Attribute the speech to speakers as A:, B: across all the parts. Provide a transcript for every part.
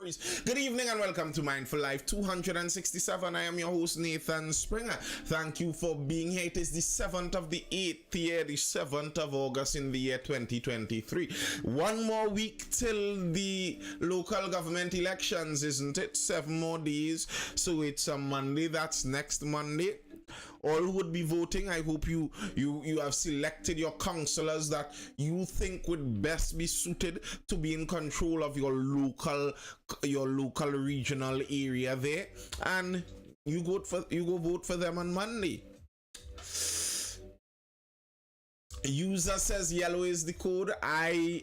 A: worries. Good evening and welcome to Mindful Life 267. I am your host Nathan Springer. Thank you for being here. It is the 7th of the 8th year, the 7th of August in the year 2023. One more week till the local government elections, isn't it? 7 more days. So it's a Monday. That's next Monday. All who would be voting, I hope you have selected your councillors that you think would best be suited to be in control of your local regional area there, and you go vote for them on Monday. User says yellow is the code. I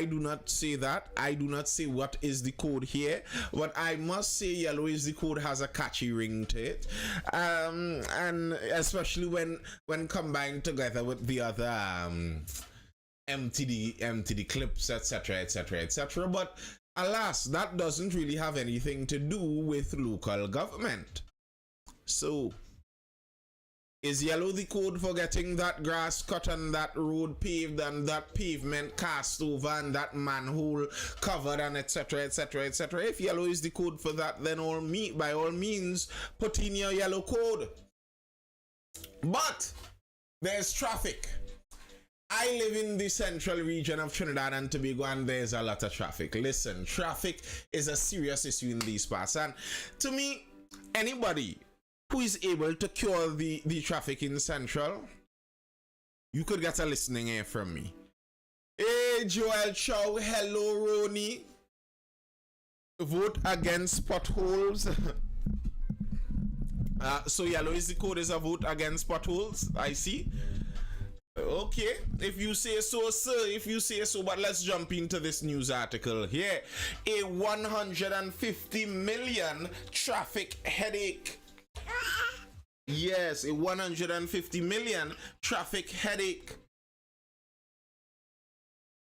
A: do not say that. I do not say what is the code here, but I must say yellow is the code has a catchy ring to it, and especially when combined together with the other MTD clips, etc, etc, etc. But alas, that doesn't really have anything to do with local government. So is yellow the code for getting that grass cut and that road paved and that pavement cast over and that manhole covered and etc, etc, etc? If yellow is the code for that, then by all means put in your yellow code. But there's traffic. I live in the central region of Trinidad and Tobago, and there's a lot of traffic. Listen, traffic is a serious issue in these parts, and to me, anybody who is able to cure the traffic in Central, you could get a listening ear from me. Hey, Joel Chow, hello, Roni. Vote against potholes. So yellow is the code, is a vote against potholes, I see. Okay, if you say so, sir, if you say so, but let's jump into this news article here. A 150 million traffic headache. Yes, a 150 million traffic headache.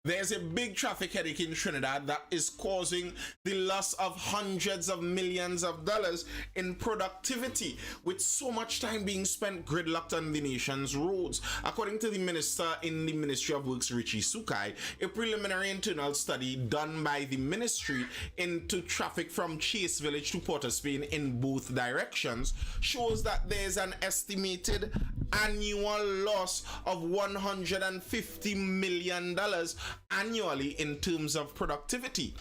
A: There's a big traffic headache in Trinidad that is causing the loss of hundreds of millions of dollars in productivity, with so much time being spent gridlocked on the nation's roads. According to the minister in the Ministry of Works, Richie Sukai, a preliminary internal study done by the ministry into traffic from Chase Village to Port of Spain in both directions shows that there's an estimated annual loss of $150 million annually in terms of productivity.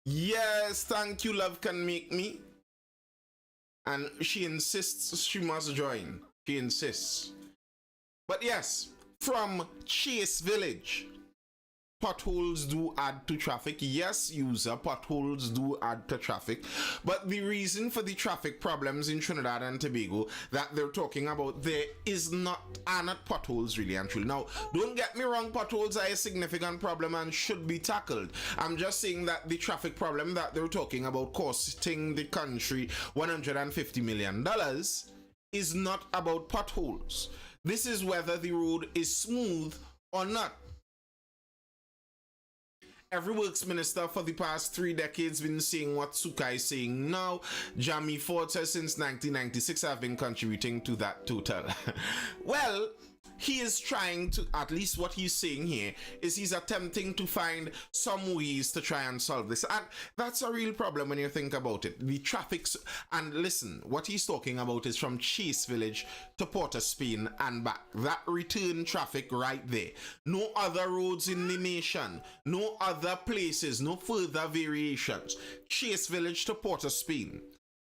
A: Yes, thank you, love can make me. And she insists she must join. She insists. But yes, from Chase Village, potholes do add to traffic. Yes, user, potholes do add to traffic. But the reason for the traffic problems in Trinidad and Tobago that they're talking about there are not potholes really and truly. Now, don't get me wrong, potholes are a significant problem and should be tackled. I'm just saying that the traffic problem that they're talking about costing the country $150 million is not about potholes. This is whether the road is smooth or not. Every works minister for the past 3 decades been saying what Sukai is saying now. Jamie Ford says since 1996 I've been contributing to that total. Well, he is trying to, at least what he's saying here is he's attempting to find some ways to try and solve this, and that's a real problem when you think about it. The traffic's, and listen, what he's talking about is from Chase Village to Port of Spain and back. That return traffic right there. No other roads in the nation, no other places, no further variations. Chase Village to Port of Spain.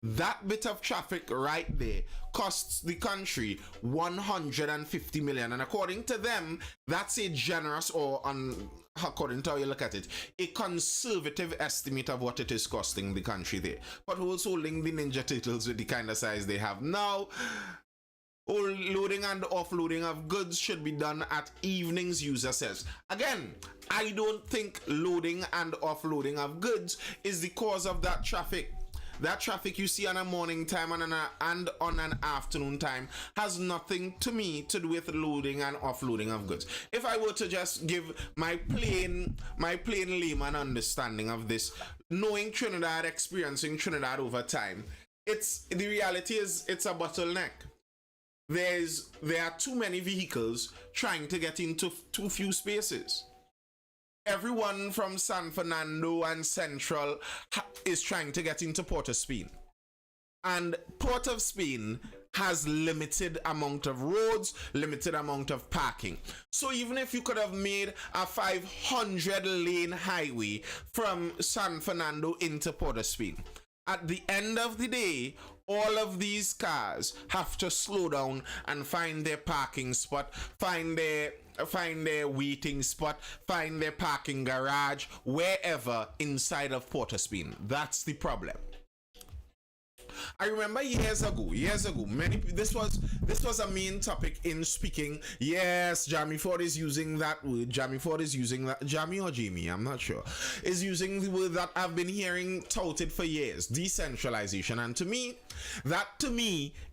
A: That bit of traffic right there costs the country $150 million, and according to them, that's a generous, or according to how you look at it, a conservative estimate of what it is costing the country there. But who's holding the Ninja Turtles with the kind of size they have now? Loading and offloading of goods should be done at evenings, user says. Again, I don't think loading and offloading of goods is the cause of that traffic. That traffic you see on a morning time and on an afternoon time has nothing to me to do with loading and offloading of goods. If I were to just give my plain layman understanding of this, knowing Trinidad, experiencing Trinidad over time, the reality is it's a bottleneck. There are too many vehicles trying to get into too few spaces. everyone from San Fernando and Central is trying to get into Port of Spain. And Port of Spain has limited amount of roads, limited amount of parking. So even if you could have made a 500 lane highway from San Fernando into Port of Spain, at the end of the day, all of these cars have to slow down and find their parking spot, find their waiting spot, find their parking garage, wherever inside of Port of Spain. That's the problem. I remember years ago, this was a main topic in speaking. Yes, Jamie Ford is using that word. Jamie Ford is using that. Jamie or Jamie, I'm not sure. Is using the word that I've been hearing touted for years: decentralization. And to me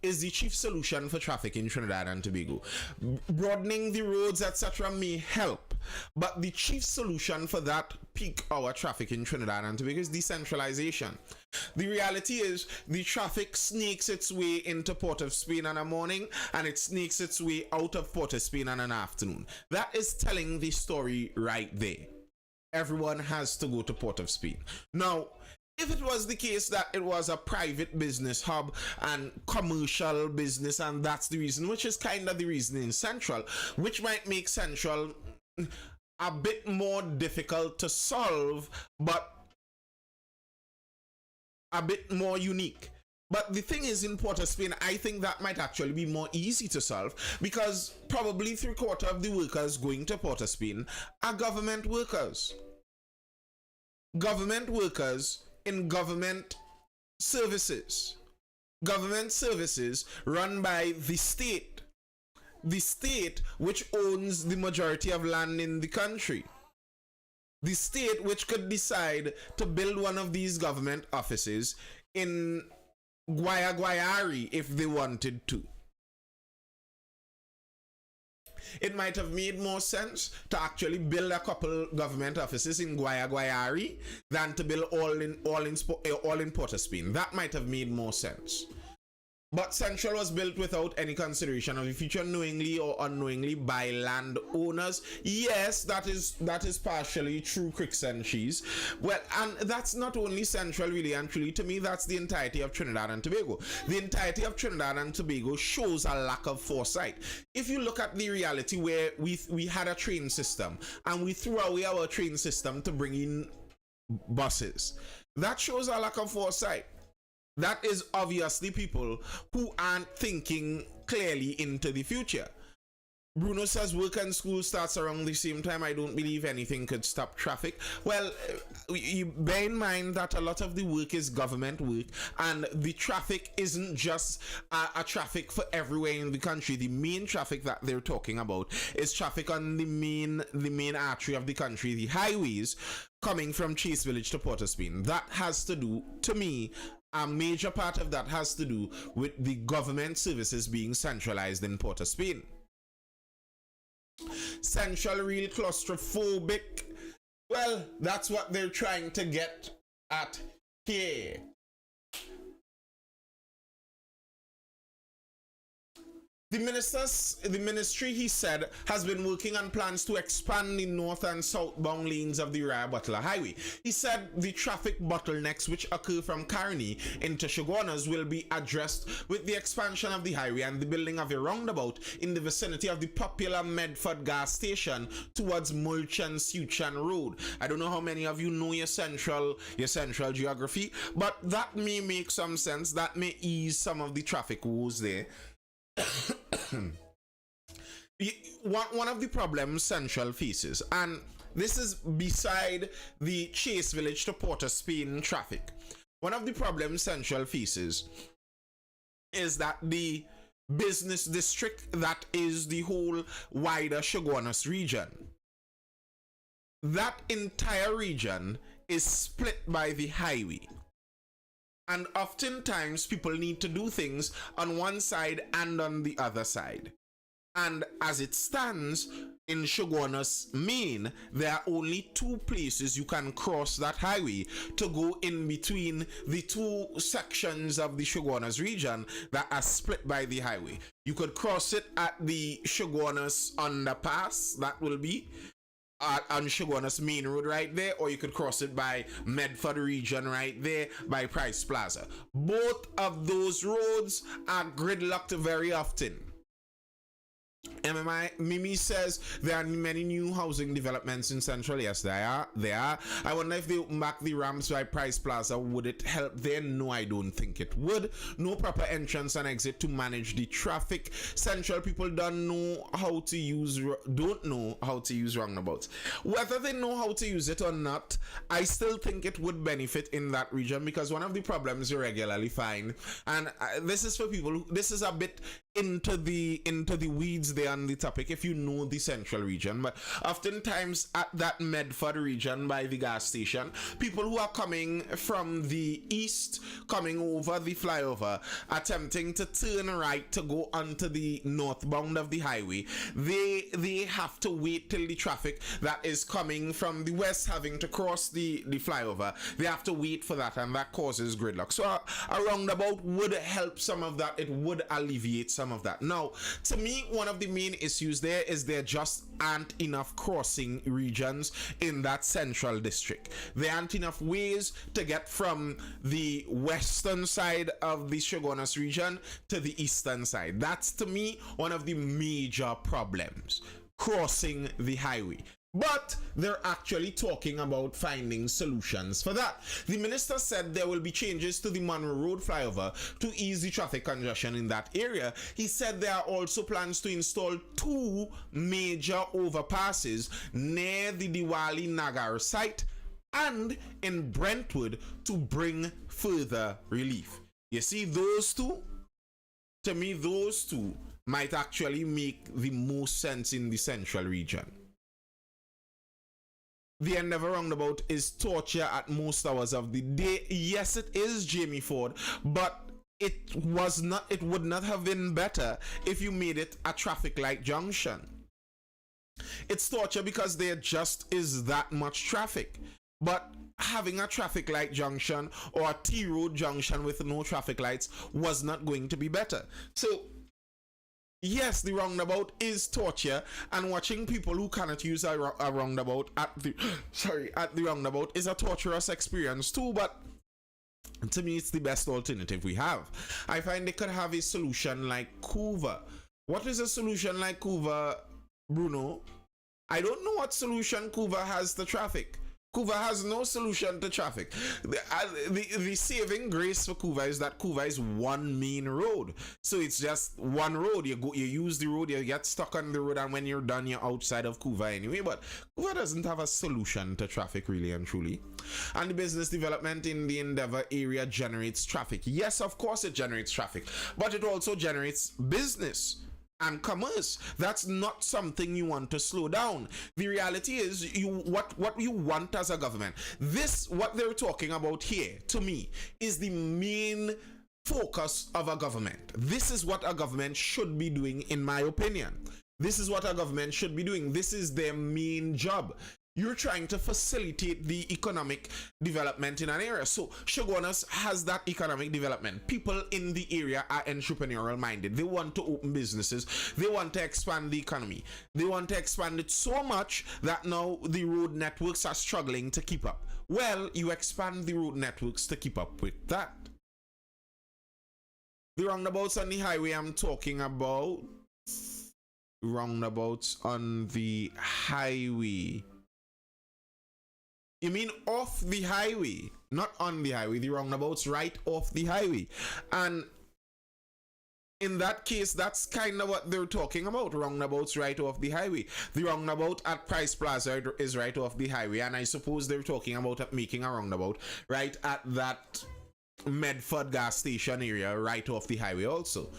A: is the chief solution for traffic in Trinidad and Tobago. Broadening the roads, etc., may help, but the chief solution for that peak hour traffic in Trinidad and Tobago is decentralization. The reality is the traffic sneaks its way into Port of Spain in the morning and it sneaks its way out of Port of Spain in an afternoon. That is telling the story right there. Everyone has to go to Port of Spain. Now, if it was the case that it was a private business hub and commercial business, and that's the reason, which is kind of the reason in Central, which might make Central a bit more difficult to solve, but a bit more unique. But the thing is, in Port of Spain, I think that might actually be more easy to solve, because probably 3/4 of the workers going to Port of Spain are government workers. Government workers in government services. Government services run by the state. The state which owns the majority of land in the country. The state which could decide to build one of these government offices in Guayari if they wanted to. It might have made more sense to actually build a couple government offices in Guayari than to build all in Port of Spain. That might have made more sense. But Central was built without any consideration of the future, knowingly or unknowingly, by landowners. Yes, that is partially true, Cricks and Cheese. Well, and that's not only Central, really and truly. To me, that's the entirety of Trinidad and Tobago. The entirety of Trinidad and Tobago shows a lack of foresight. If you look at the reality where we had a train system and we threw away our train system to bring in buses, that shows a lack of foresight. That is obviously people who aren't thinking clearly into the future. Bruno says work and school starts around the same time. I don't believe anything could stop traffic. Well, you bear in mind that a lot of the work is government work, and the traffic isn't just a traffic for everywhere in the country. The main traffic that they're talking about is traffic on the main artery of the country, the highways coming from Chase Village to Port of Spain. That has to do, to me, a major part of that has to do with the government services being centralized in Port of Spain. Central real claustrophobic. Well, that's what they're trying to get at here. The ministry, he said, has been working on plans to expand the north and southbound lanes of the Uriah Butler Highway. He said the traffic bottlenecks which occur from Carney into Shogunas will be addressed with the expansion of the highway and the building of a roundabout in the vicinity of the popular Medford gas station towards Mulchan Suchan Road. I don't know how many of you know your central geography, but that may make some sense. That may ease some of the traffic woes there. One of the problems Central faces, and this is beside the Chase Village to Port of Spain traffic, one of the problems Central faces is that the business district that is the whole wider Shogunas region, that entire region is split by the highway. And oftentimes people need to do things on one side and on the other side. And as it stands, in Shogunas Main, there are only two places you can cross that highway to go in between the two sections of the Shogunas region that are split by the highway. You could cross it at the Shogunas underpass, that will be, on Shogunas Main Road right there, or you could cross it by Medford region right there by Price Plaza. Both of those roads are gridlocked very often. Mimi says there are many new housing developments in Central. Yes, there are. I wonder if they open back the ramps by Price Plaza, would it help there? No, I don't think it would. No proper entrance and exit to manage the traffic. Central people don't know how to use roundabouts. Whether they know how to use it or not, I still think it would benefit in that region, because one of the problems you regularly find, and this is for people, this is a bit into the weeds there on the topic if you know the Central region, but oftentimes at that Medford region by the gas station, people who are coming from the east, coming over the flyover, attempting to turn right to go onto the northbound of the highway, they have to wait till the traffic that is coming from the west having to cross the flyover, they have to wait for that, and that causes gridlock. So a roundabout would help some of that. It would alleviate some of that. Now, to me, one of the main issues there is there just aren't enough crossing regions in that central district. There aren't enough ways to get from the western side of the Shogunas region to the eastern side. That's, to me, one of the major problems, crossing the highway. But they're actually talking about finding solutions for that. The minister said there will be changes to the Monroe Road flyover to ease the traffic congestion in that area. He said there are also plans to install 2 major overpasses near the Diwali Nagar site and in Brentwood to bring further relief. You see, those two, to me, those two might actually make the most sense in the central region. The Endeavour roundabout is torture at most hours of the day. Yes, it is, Jamie Ford, but it would not have been better if you made it a traffic light junction. It's torture because there just is that much traffic. But having a traffic light junction or a T-road junction with no traffic lights was not going to be better. So yes, the roundabout is torture, and watching people who cannot use a roundabout at the roundabout is a torturous experience too, but to me it's the best alternative we have. I find they could have a solution like Couva. What is a solution like Couva, Bruno? I don't know what solution Couva has to traffic. Couva has no solution to traffic. The saving grace for Couva is that Couva is one main road. So it's just one road. You use the road, you get stuck on the road, and when you're done, you're outside of Couva anyway. But Couva doesn't have a solution to traffic, really and truly. And the business development in the Endeavour area generates traffic. Yes, of course it generates traffic, but it also generates business and commerce. That's not something you want to slow down. The reality is, what you want as a government, what they're talking about here, to me, is the main focus of a government. This is what a government should be doing, in my opinion. This is what a government should be doing. This is their main job. You're trying to facilitate the economic development in an area. So Shogunas has that economic development. People in the area are entrepreneurial minded. They want to open businesses. They want to expand the economy. They want to expand it so much that now the road networks are struggling to keep up. Well, you expand the road networks to keep up with that. The roundabouts on the highway I'm talking about, roundabouts on the highway. You mean off the highway, not on the highway, the roundabouts right off the highway. And in that case, that's kind of what they're talking about, roundabouts right off the highway. The roundabout at Price Plaza is right off the highway, and I suppose they're talking about making a roundabout right at that Medford gas station area right off the highway also.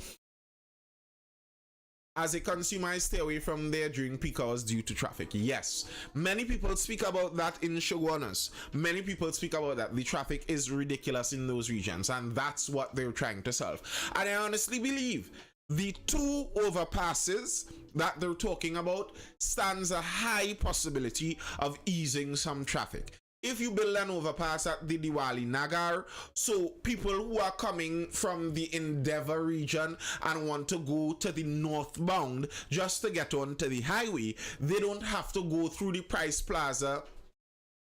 A: As a consumer, I stay away from there during peak hours due to traffic. Yes, many people speak about that in Shogunas. Many people speak about that. The traffic is ridiculous in those regions, and that's what they're trying to solve. And I honestly believe the 2 overpasses that they're talking about stands a high possibility of easing some traffic. if you build an overpass at the Diwali Nagar, so people who are coming from the Endeavour region and want to go to the northbound just to get onto the highway, they don't have to go through the Price Plaza.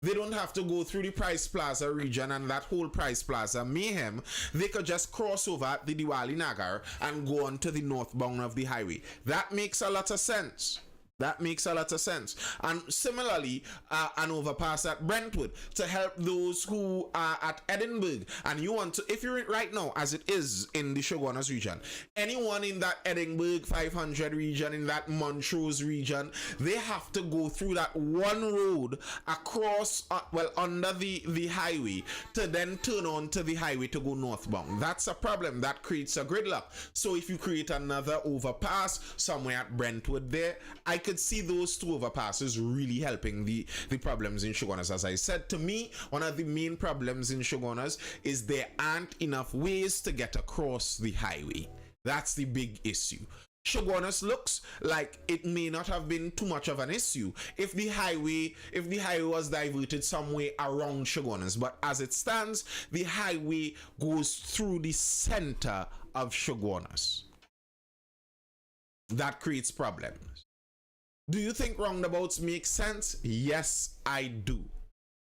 A: They don't have to go through the Price Plaza region and that whole Price Plaza mayhem. They could just cross over at the Diwali Nagar and go on to the northbound of the highway. That makes a lot of sense. That makes a lot of sense. And similarly, an overpass at Brentwood to help those who are at Edinburgh. And you want to, if you're right now, as it is in the Shogunas region, anyone in that Edinburgh 500 region, in that Montrose region, they have to go through that one road across, under the highway to then turn on to the highway to go northbound. That's a problem. That creates a gridlock. So if you create another overpass somewhere at Brentwood there, I could see those two overpasses really helping the problems in Shogunas. As I said, to me, one of the main problems in Shogunas is there aren't enough ways to get across the highway. That's the big issue. Shogunas looks like it may not have been too much of an issue if the highway was diverted some way around Shogunas, but as it stands, the highway goes through the center of Shogunas. That creates problems. Do you think roundabouts make sense? Yes, I do.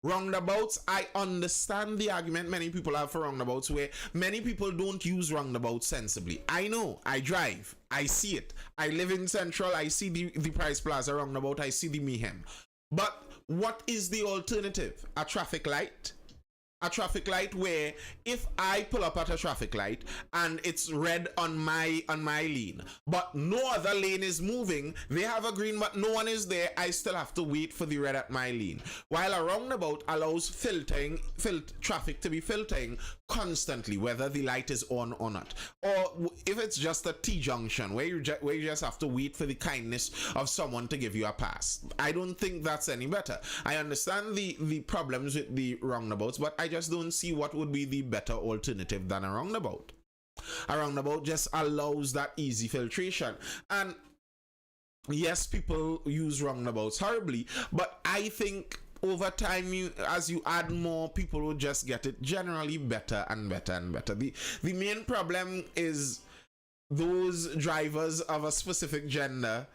A: Roundabouts, I understand the argument many people have for roundabouts, where many people don't use roundabouts sensibly. I know, I drive, I see it. I live in Central, I see the Price Plaza roundabout, I see the mayhem. But what is the alternative? A traffic light? A traffic light where if I pull up at a traffic light and it's red on my lane, but no other lane is moving, they have a green but no one is there, I still have to wait for the red at my lane. While a roundabout allows traffic to be filtering constantly, whether the light is on or not. Or if it's just a T-junction where you just have to wait for the kindness of someone to give you a pass. I don't think that's any better. I understand the problems with the roundabouts, but I just don't see what would be the better alternative than a roundabout. A roundabout just allows that easy filtration. And yes, people use roundabouts horribly, but I think over time, as you add more, people will just get it generally better and better and better. The main problem is those drivers of a specific gender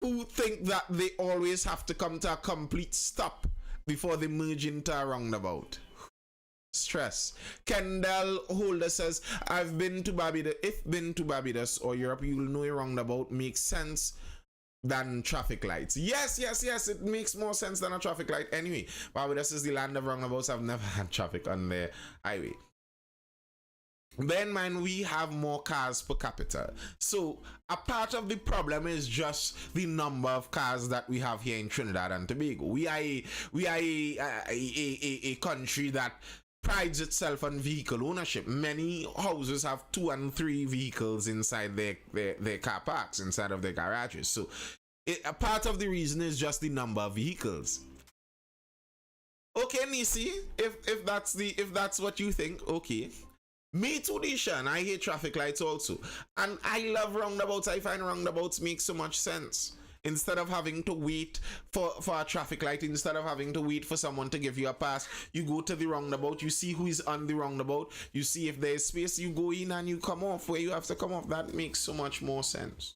A: who think that they always have to come to a complete stop before they merge into a roundabout. Stress. Kendall Holder says, I've been to Barbados. If been to Barbados or Europe, you'll know a roundabout makes sense than traffic lights. Yes, it makes more sense than a traffic light. Anyway, Barbados is the land of roundabouts. I've never had traffic on the highway. Bear in mind, we have more cars per capita. So a part of the problem is just the number of cars that we have here in Trinidad and Tobago. We are a country that prides itself on vehicle ownership. Many houses have 2 and 3 vehicles inside their car parks, inside of their garages. So a part of the reason is just the number of vehicles. Okay, Nisi, if that's what you think, okay. Me too, Dishan. I hate traffic lights also. And I love roundabouts. I find roundabouts make so much sense. Instead of having to wait for a traffic light, instead of having to wait for someone to give you a pass, you go to the roundabout, you see who is on the roundabout, you see if there's space, you go in and you come off where you have to come off. That makes so much more sense.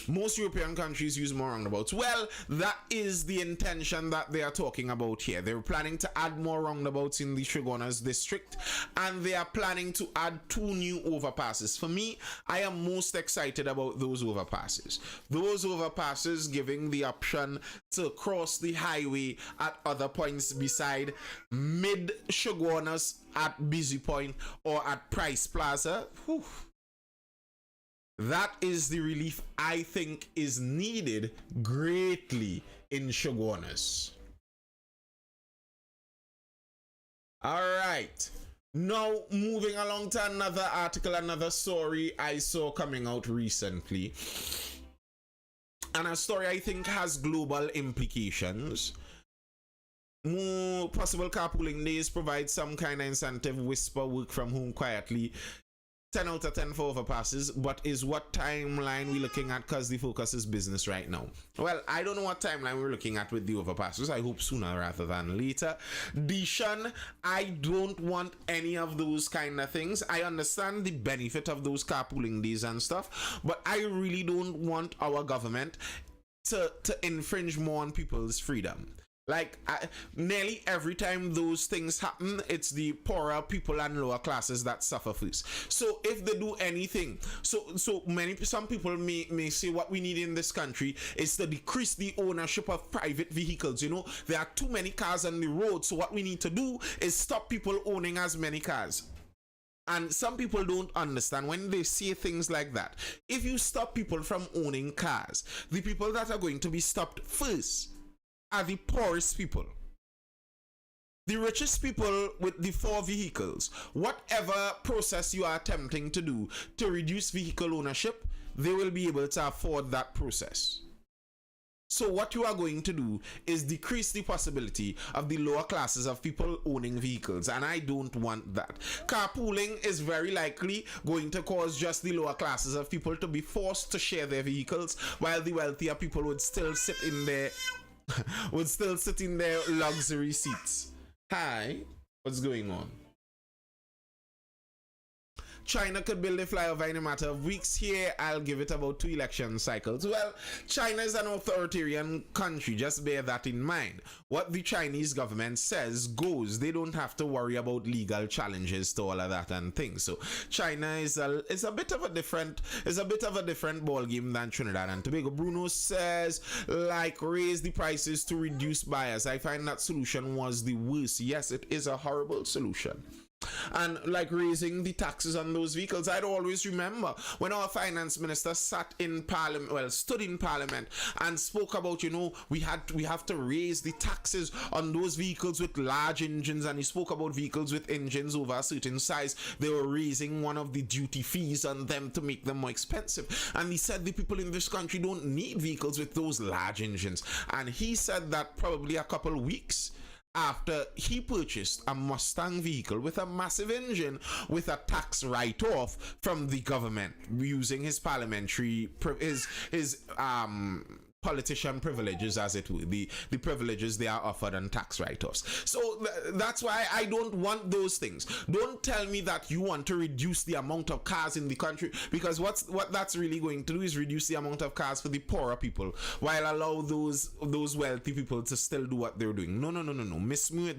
A: Most European countries use more roundabouts. Well, that is the intention that they are talking about here. They're planning to add more roundabouts in the Shogunas district, and they are planning to add 2 new overpasses. For me, I am most excited about those overpasses. Those overpasses giving the option to cross the highway at other points beside mid Shogunas at Busy Point or at Price Plaza. Whew. That is the relief I think is needed greatly in Shogunas. All right. Now, moving along to another article, another story I saw coming out recently. And a story I think has global implications. More possible carpooling days provide some kind of incentive, whisper work from home quietly. 10 out of 10 for overpasses, but is what timeline we looking at, because the focus is business right now? Well, I don't know what timeline we're looking at with the overpasses. I hope sooner rather than later. Dishan, I don't want any of those kind of things. I understand the benefit of those carpooling days and stuff, but I really don't want our government to infringe more on people's freedom. Like, nearly every time those things happen, it's the poorer people and lower classes that suffer first. So if they do anything, some people may say what we need in this country is to decrease the ownership of private vehicles. You know, there are too many cars on the road, so what we need to do is stop people owning as many cars. And some people don't understand when they say things like that. If you stop people from owning cars, the people that are going to be stopped first are the poorest people. The richest people with the 4 vehicles, whatever process you are attempting to do to reduce vehicle ownership, they will be able to afford that process. So what you are going to do is decrease the possibility of the lower classes of people owning vehicles, and I don't want that. Carpooling is very likely going to cause just the lower classes of people to be forced to share their vehicles, while the wealthier people would still sit in their luxury seats. Hi, what's going on? China could build a flyover in a matter of weeks. Here, I'll give it about 2 election cycles. Well, China is an authoritarian country. Just bear that in mind. What the Chinese government says goes. They don't have to worry about legal challenges to all of that and things. So China is a bit of a different ball game than Trinidad and Tobago. Bruno says, like, raise the prices to reduce bias. I find that solution was the worst. Yes, it is a horrible solution. And like raising the taxes on those vehicles, I'd always remember when our finance minister stood in parliament and spoke about, you know, we have to raise the taxes on those vehicles with large engines, and he spoke about vehicles with engines over a certain size. They were raising one of the duty fees on them to make them more expensive, and he said the people in this country don't need vehicles with those large engines. And he said that probably a couple weeks after he purchased a Mustang vehicle with a massive engine with a tax write-off from the government using his parliamentary politician privileges, as it would, the privileges they are offered on tax write-offs. So that's why I don't want those things. Don't tell me that you want to reduce the amount of cars in the country, because what that's really going to do is reduce the amount of cars for the poorer people while allow those wealthy people to still do what they're doing. No. Miss me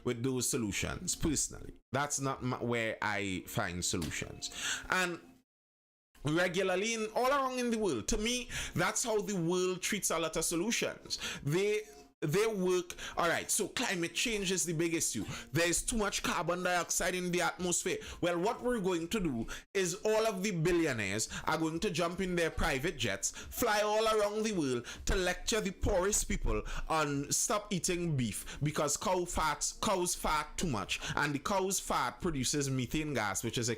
A: with those solutions. Personally, that's not where I find solutions. And regularly all around in the world, to me, that's how the world treats a lot of solutions. They work. All right, so climate change is the big issue. There's too much carbon dioxide in the atmosphere. Well, what we're going to do is all of the billionaires are going to jump in their private jets, fly all around the world to lecture the poorest people on stop eating beef because cows fat too much, and the cow's fat produces methane gas, which is a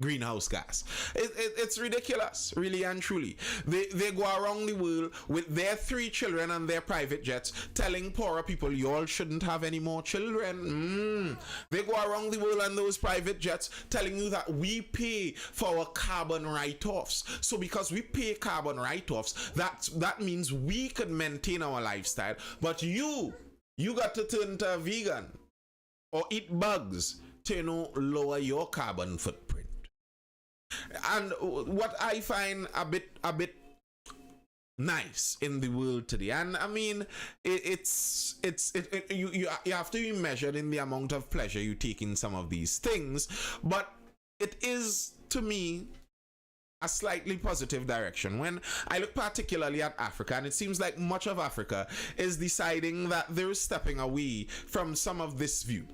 A: greenhouse gas. It's ridiculous, really and truly. They go around the world with their 3 children and their private jets, telling poorer people, you all shouldn't have any more children. They go around the world on those private jets telling you that we pay for our carbon write-offs. So because we pay carbon write-offs, that means we could maintain our lifestyle, but you got to turn to a vegan or eat bugs to, you know, lower your carbon footprint. And what I find a bit nice in the world today, and I mean, you have to be measured in the amount of pleasure you take in some of these things, but it is, to me, a slightly positive direction. When I look particularly at Africa, and it seems like much of Africa is deciding that they're stepping away from some of this view.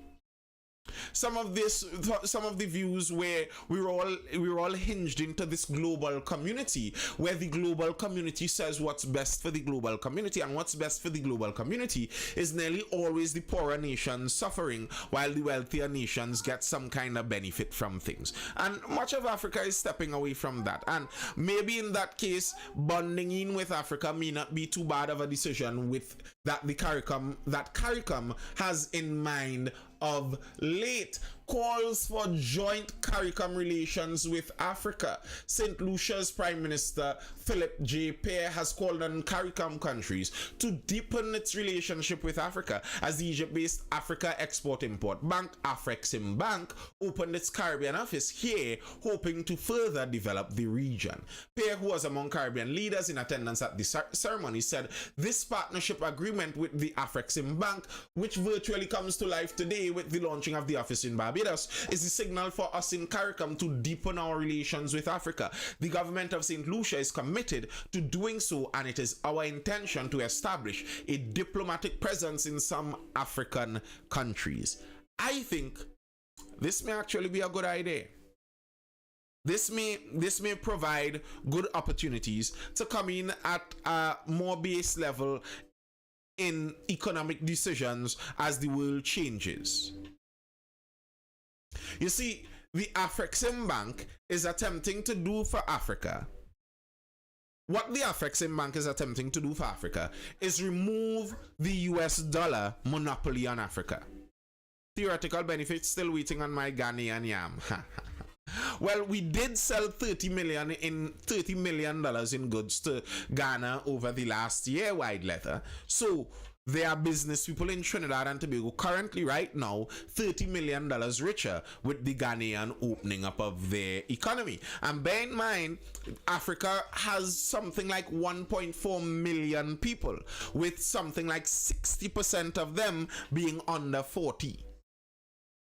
A: Some of the views where we're all hinged into this global community, where the global community says what's best for the global community, and what's best for the global community is nearly always the poorer nations suffering, while the wealthier nations get some kind of benefit from things. And much of Africa is stepping away from that, and maybe in that case, bonding in with Africa may not be too bad of a decision with that CARICOM has in mind of late. calls for joint CARICOM relations with Africa. St. Lucia's Prime Minister Philip J. Pear has called on CARICOM countries to deepen its relationship with Africa as the Egypt-based Africa Export-Import Bank, Afreximbank, opened its Caribbean office here, hoping to further develop the region. Pear, who was among Caribbean leaders in attendance at the ceremony, said this partnership agreement with the Afreximbank, which virtually comes to life today with the launching of the office in Barbados, is a signal for us in CARICOM to deepen our relations with Africa. The government of St. Lucia is committed to doing so, and it is our intention to establish a diplomatic presence in some African countries. I think this may actually be a good idea. This may provide good opportunities to come in at a more base level in economic decisions as the world changes. You see, the Afreximbank is attempting to do for Africa. What the Afreximbank is attempting to do for Africa is remove the US dollar monopoly on Africa. Theoretical benefits still waiting on my Ghanaian yam. Well, we did sell $30 million in goods to Ghana over the last year, Wide Leather. So there are business people in Trinidad and Tobago currently right now $30 million richer with the Ghanaian opening up of their economy. And bear in mind, Africa has something like 1.4 million people, with something like 60% of them being under 40.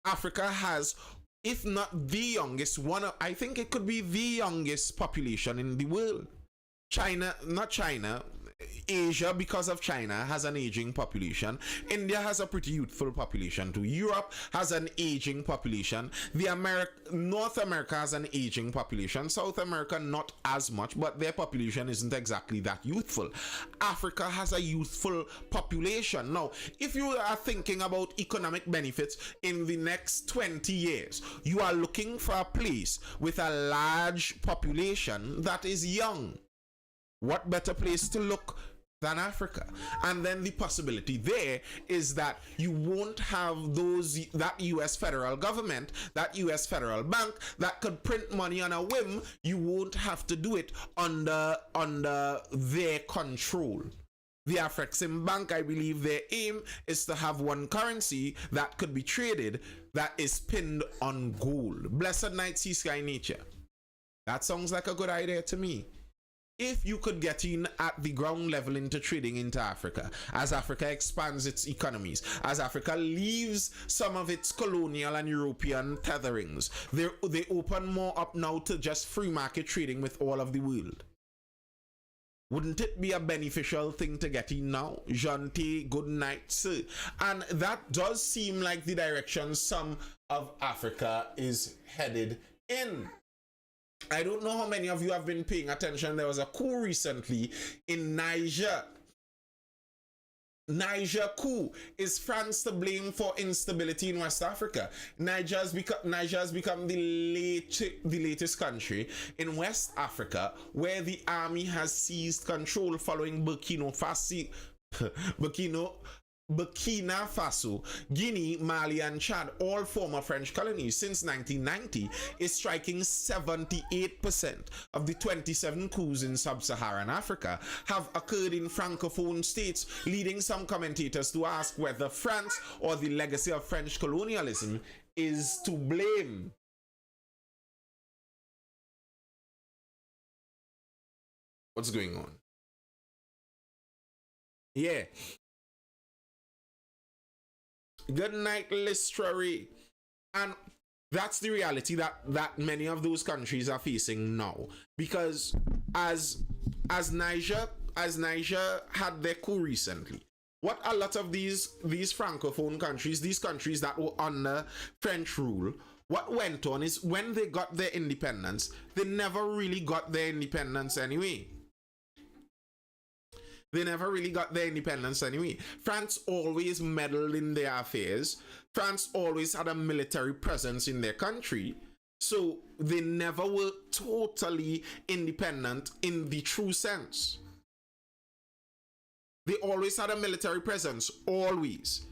A: Africa has, if not the youngest, I think it could be the youngest population in the world. Asia, because of China, has an aging population. India has a pretty youthful population too. Europe has an aging population. North America has an aging population. South America not as much, but their population isn't exactly that youthful. Africa has a youthful population. Now, if you are thinking about economic benefits in the next 20 years, you are looking for a place with a large population that is young. What better place to look than Africa? And then the possibility there is that you won't have that US federal government, that US federal bank that could print money on a whim. You won't have to do it under their control. The Afreximbank, I believe their aim is to have one currency that could be traded that is pinned on gold. Blessed night, sea sky nature. That sounds like a good idea to me. If you could get in at the ground level into trading into Africa, as Africa expands its economies, as Africa leaves some of its colonial and European tetherings, they open more up now to just free market trading with all of the world. Wouldn't it be a beneficial thing to get in now? Jante, good night, sir. And that does seem like the direction some of Africa is headed in. I don't know how many of you have been paying attention. There was a coup recently in Niger. Niger coup. Is France to blame for instability in West Africa? Niger has become the latest country in West Africa where the army has seized control following Burkina Faso, Guinea, Mali, and Chad, all former French colonies, since 1990, is striking 78% of the 27 coups in sub-Saharan Africa have occurred in Francophone states, leading some commentators to ask whether France or the legacy of French colonialism is to blame. What's going on? Yeah. Good night, Listrary. And that's the reality that many of those countries are facing now. Because as Niger had their coup recently, what a lot of these Francophone countries, these countries that were under French rule, what went on is when they got their independence, they never really got their independence anyway. They never really got their independence anyway. France always meddled in their affairs. France always had a military presence in their country. So they never were totally independent in the true sense. They always had a military presence, always.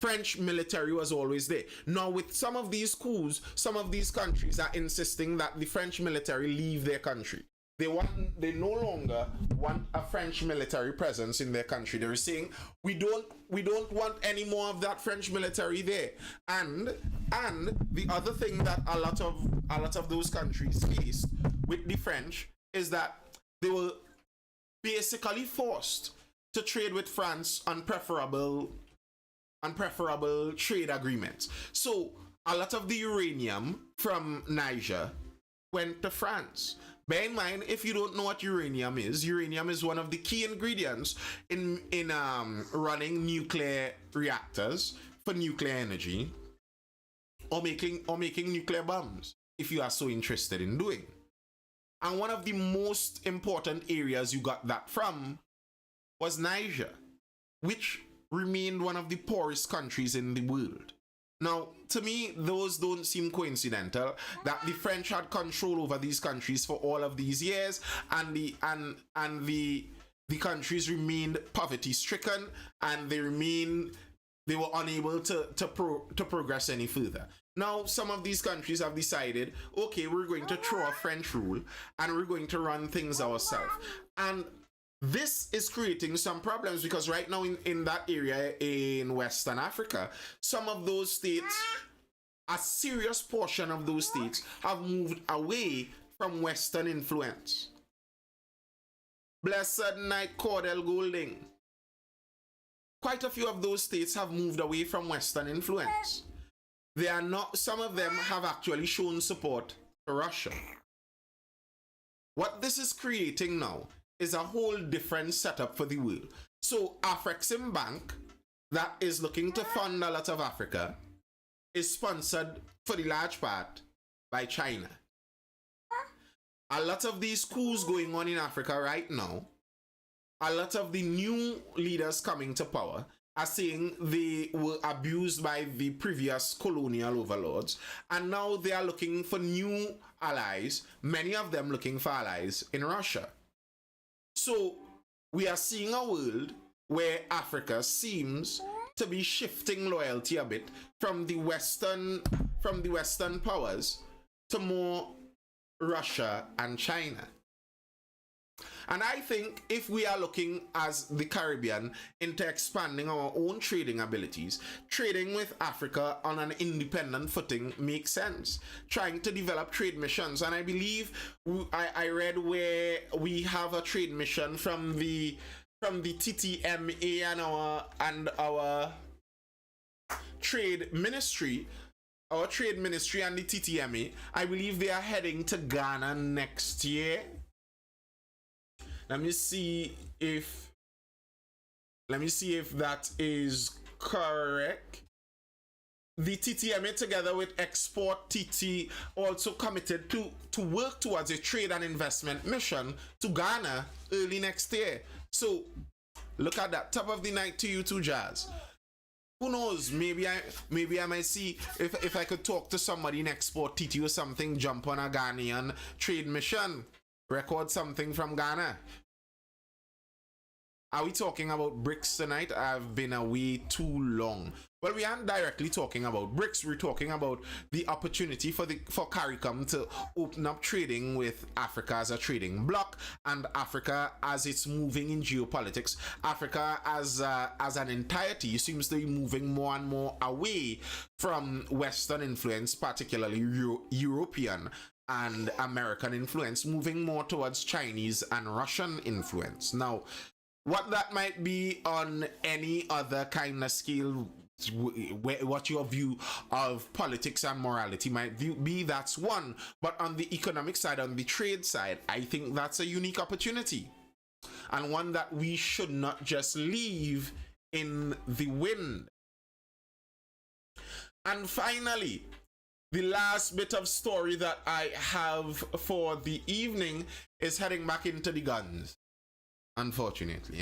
A: French military was always there. Now, with some of these coups, some of these countries are insisting that the French military leave their country. They no longer want a French military presence in their country. They're saying we don't want any more of that French military there. And the other thing that a lot of those countries faced with the French is that they were basically forced to trade with France on preferable trade agreements. So a lot of the uranium from Niger went to France. Bear in mind, if you don't know what uranium is one of the key ingredients in running nuclear reactors for nuclear energy, or making nuclear bombs, if you are so interested in doing. And one of the most important areas you got that from was Niger, which remained one of the poorest countries in the world. Now, to me, those don't seem coincidental, that the French had control over these countries for all of these years, and the countries remained poverty stricken, and they were unable to progress any further. Now, some of these countries have decided, okay, we're going to throw off French rule and we're going to run things ourselves. And this is creating some problems, because right now in that area in Western Africa, some of those states, a serious portion of those states have moved away from Western influence. Blessed night, Cordell Goulding. Quite a few of those states have moved away from Western influence. Some of them have actually shown support to Russia. What this is creating now is a whole different setup for the world. So Afrexim Bank, that is looking to fund a lot of Africa, is sponsored for the large part by China. A lot of these coups going on in Africa right now, a lot of the new leaders coming to power are saying they were abused by the previous colonial overlords, and now they are looking for new allies, many of them looking for allies in Russia. So we are seeing a world where Africa seems to be shifting loyalty a bit from the Western powers to more Russia and China. And I think if we are looking as the Caribbean into expanding our own trading abilities, trading with Africa on an independent footing makes sense. Trying to develop trade missions, and I believe I read where we have a trade mission from the TTMA and our trade ministry. Our trade ministry and the TTMA, I believe they are heading to Ghana next year. Let me see if that is correct. The TTMA together with Export TT also committed to work towards a trade and investment mission to Ghana early next year. So look at that. Top of the night to you too, Jazz. Who knows? Maybe I might see if I could talk to somebody in Export TT or something, jump on a Ghanaian trade mission. Record something from Ghana. Are we talking about BRICS tonight? I've been away too long. Well, we aren't directly talking about BRICS. We're talking about the opportunity for CARICOM to open up trading with Africa as a trading bloc, and Africa as it's moving in geopolitics. Africa as an entirety seems to be moving more and more away from Western influence, particularly European and American influence, moving more towards Chinese and Russian influence. Now, what that might be on any other kind of scale, what your view of politics and morality might be, that's one. But on the economic side, on the trade side, I think that's a unique opportunity, and one that we should not just leave in the wind. And finally, the last bit of story that I have for the evening is heading back into the guns. Unfortunately,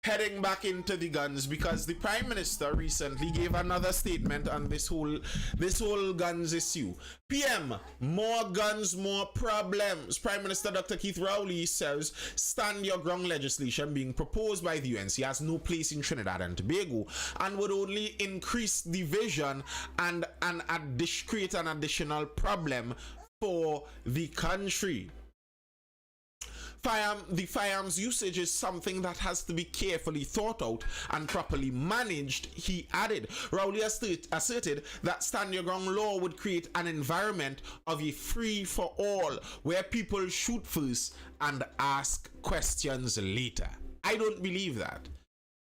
A: heading back into the guns, because the Prime Minister recently gave another statement on this whole guns issue. PM, more guns, more problems. Prime Minister Dr. Keith Rowley says stand your ground legislation being proposed by the UNC has no place in Trinidad and Tobago and would only increase division and create an additional problem for the country. The firearms usage is something that has to be carefully thought out and properly managed, he added. Rowley asserted that stand your ground law would create an environment of a free for all, where people shoot first and ask questions later. I don't believe that.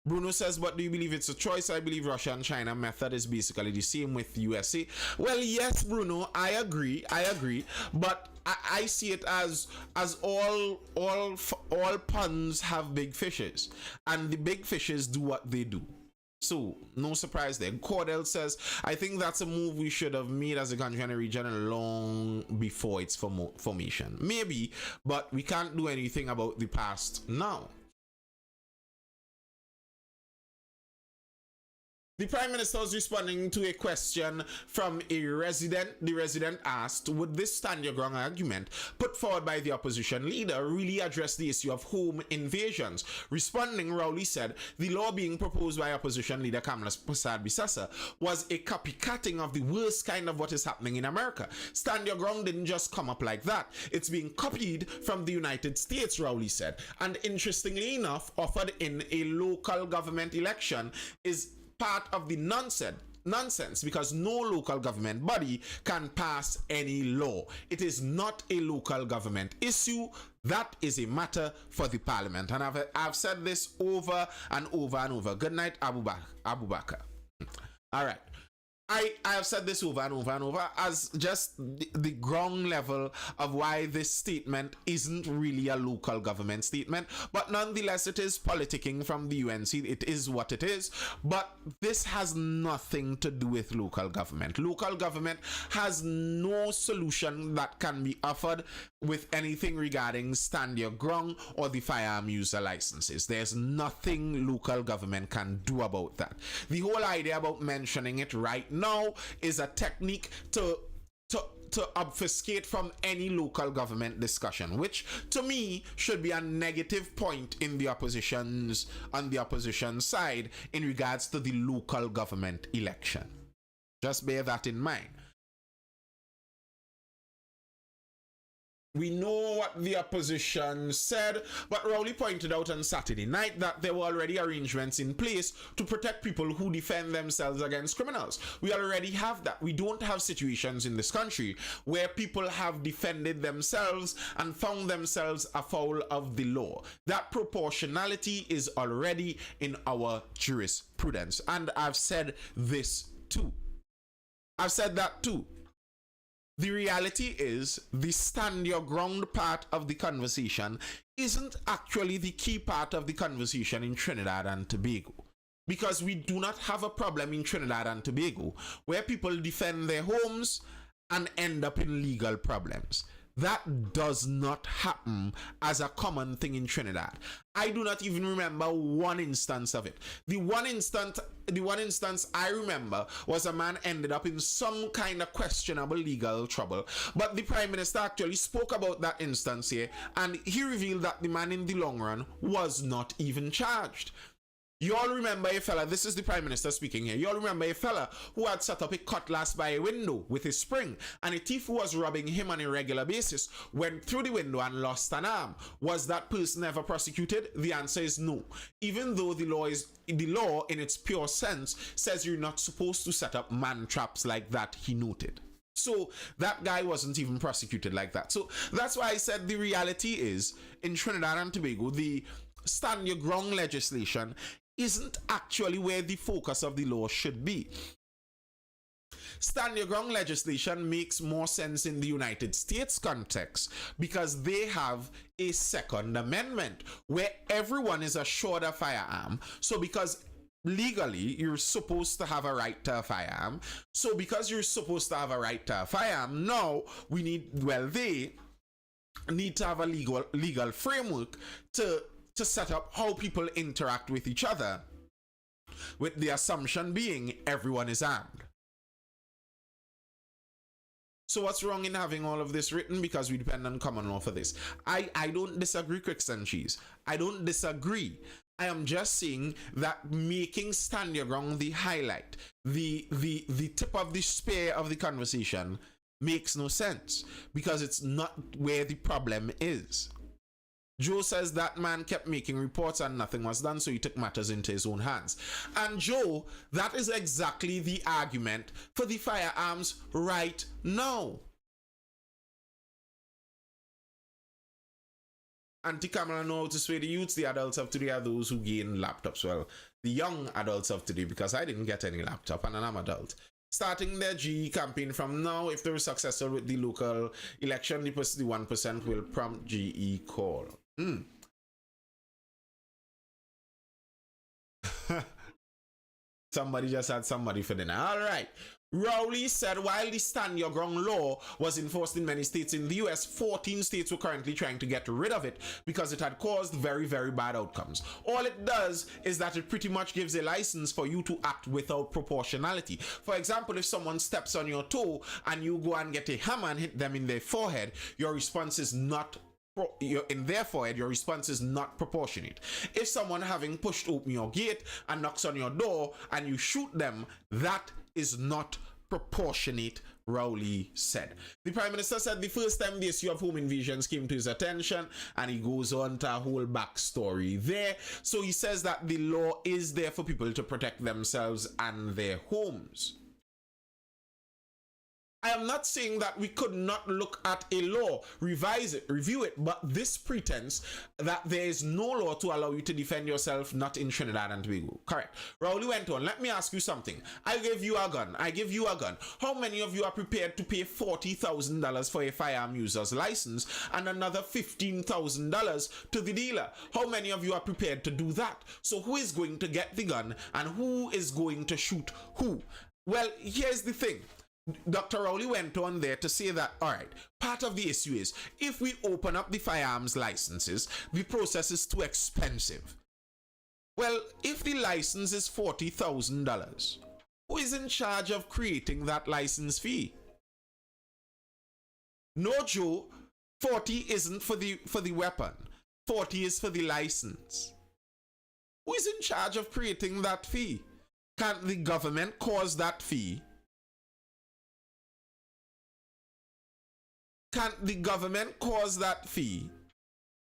A: Bruno says, but do you believe it's a choice? I believe Russia and China method is basically the same with USA. Well, yes, Bruno, I agree, but I see it as all ponds have big fishes, and the big fishes do what they do. So, no surprise there. Cordell says, I think that's a move we should have made as a country and a region long before its formation. Maybe, but we can't do anything about the past now. The Prime Minister was responding to a question from a resident. The resident asked, would this stand your ground argument put forward by the opposition leader really address the issue of home invasions? Responding, Rowley said, the law being proposed by opposition leader Kamala Persad-Bissessar was a copycatting of the worst kind of what is happening in America. Stand your ground didn't just come up like that. It's being copied from the United States, Rowley said. And interestingly enough, offered in a local government election is part of the nonsense, because no local government body can pass any law. It is not a local government issue. That is a matter for the parliament. And I've said this over and over and over. Good night, Abu Bakr. All right. I have said this over and over and over as just the ground level of why this statement isn't really a local government statement, but nonetheless it is politicking from the UNC. It is what it is, but this has nothing to do with local government. Local government has no solution that can be offered with anything regarding stand your ground or the firearm user licenses. There's nothing local government can do about that. The whole idea about mentioning it right now is a technique to obfuscate from any local government discussion, which to me should be a negative point in the opposition side in regards to the local government election. Just bear that in mind. We know what the opposition said, but Rowley pointed out on Saturday night that there were already arrangements in place to protect people who defend themselves against criminals. We already have that. We don't have situations in this country where people have defended themselves and found themselves afoul of the law. That proportionality is already in our jurisprudence. And I've said this too. I've said that too. The reality is the stand your ground part of the conversation isn't actually the key part of the conversation in Trinidad and Tobago. Because we do not have a problem in Trinidad and Tobago where people defend their homes and end up in legal problems. That does not happen as a common thing in Trinidad. I do not even remember one instance of it. The one instance I remember was a man ended up in some kind of questionable legal trouble. But the Prime Minister actually spoke about that instance here, and he revealed that the man in the long run was not even charged. You all remember a fella, this is the Prime Minister speaking here, you all remember a fella who had set up a cutlass by a window with a spring, and a thief who was robbing him on a regular basis went through the window and lost an arm. Was that person ever prosecuted? The answer is no. Even though the law in its pure sense says you're not supposed to set up man traps like that, he noted. So that guy wasn't even prosecuted like that. So that's why I said the reality is, in Trinidad and Tobago, the stand your ground legislation isn't actually where the focus of the law should be. Stand your ground legislation makes more sense in the United States context because they have a Second Amendment where everyone is assured a firearm. So because legally you're supposed to have a right to a firearm, so because you're supposed to have a right to a firearm, now they need to have a legal framework to to set up how people interact with each other, with the assumption being everyone is armed. So what's wrong in having all of this written? Because we depend on common law for this. I don't disagree, Cricks and Cheese. I don't disagree. I am just saying that making stand your ground the highlight, the tip of the spear of the conversation makes no sense, because it's not where the problem is. Joe says that man kept making reports and nothing was done, so he took matters into his own hands. And Joe, that is exactly the argument for the firearms right now. Auntie Kamala know how to sway the youths. The adults of today are those who gain laptops. Well, the young adults of today, because I didn't get any laptop and I'm an adult. Starting their GE campaign from now. If they were successful with the local election, the 1% will prompt GE call. Somebody just had somebody for dinner. All right. Rowley said while the stand your ground law was enforced in many states in the US, 14 states were currently trying to get rid of it because it had caused very, very bad outcomes. All it does is that it pretty much gives a license for you to act without proportionality. For example, if someone steps on your toe and you go and get a hammer and hit them in their forehead, your response is not in their forehead, your response is not proportionate. If someone having pushed open your gate and knocks on your door and you shoot them, that is not proportionate, Rowley said. The Prime Minister said the first time the issue of home invasions came to his attention, and he goes on to a whole backstory there. So he says that the law is there for people to protect themselves and their homes. I am not saying that we could not look at a law, revise it, review it, but this pretense that there is no law to allow you to defend yourself, not in Trinidad and Tobago. Correct. Rowley went on, let me ask you something. I give you a gun. I give you a gun. How many of you are prepared to pay $40,000 for a firearm user's license and another $15,000 to the dealer? How many of you are prepared to do that? So who is going to get the gun and who is going to shoot who? Well, here's the thing. Dr. Rowley went on there to say that, all right, part of the issue is if we open up the firearms licenses, the process is too expensive. Well, if the license is $40,000, who is in charge of creating that license fee? No, Joe, 40 isn't for the weapon. 40 is for the license. Who is in charge of creating that fee? Can't the government cause that fee? Can't the government cause that fee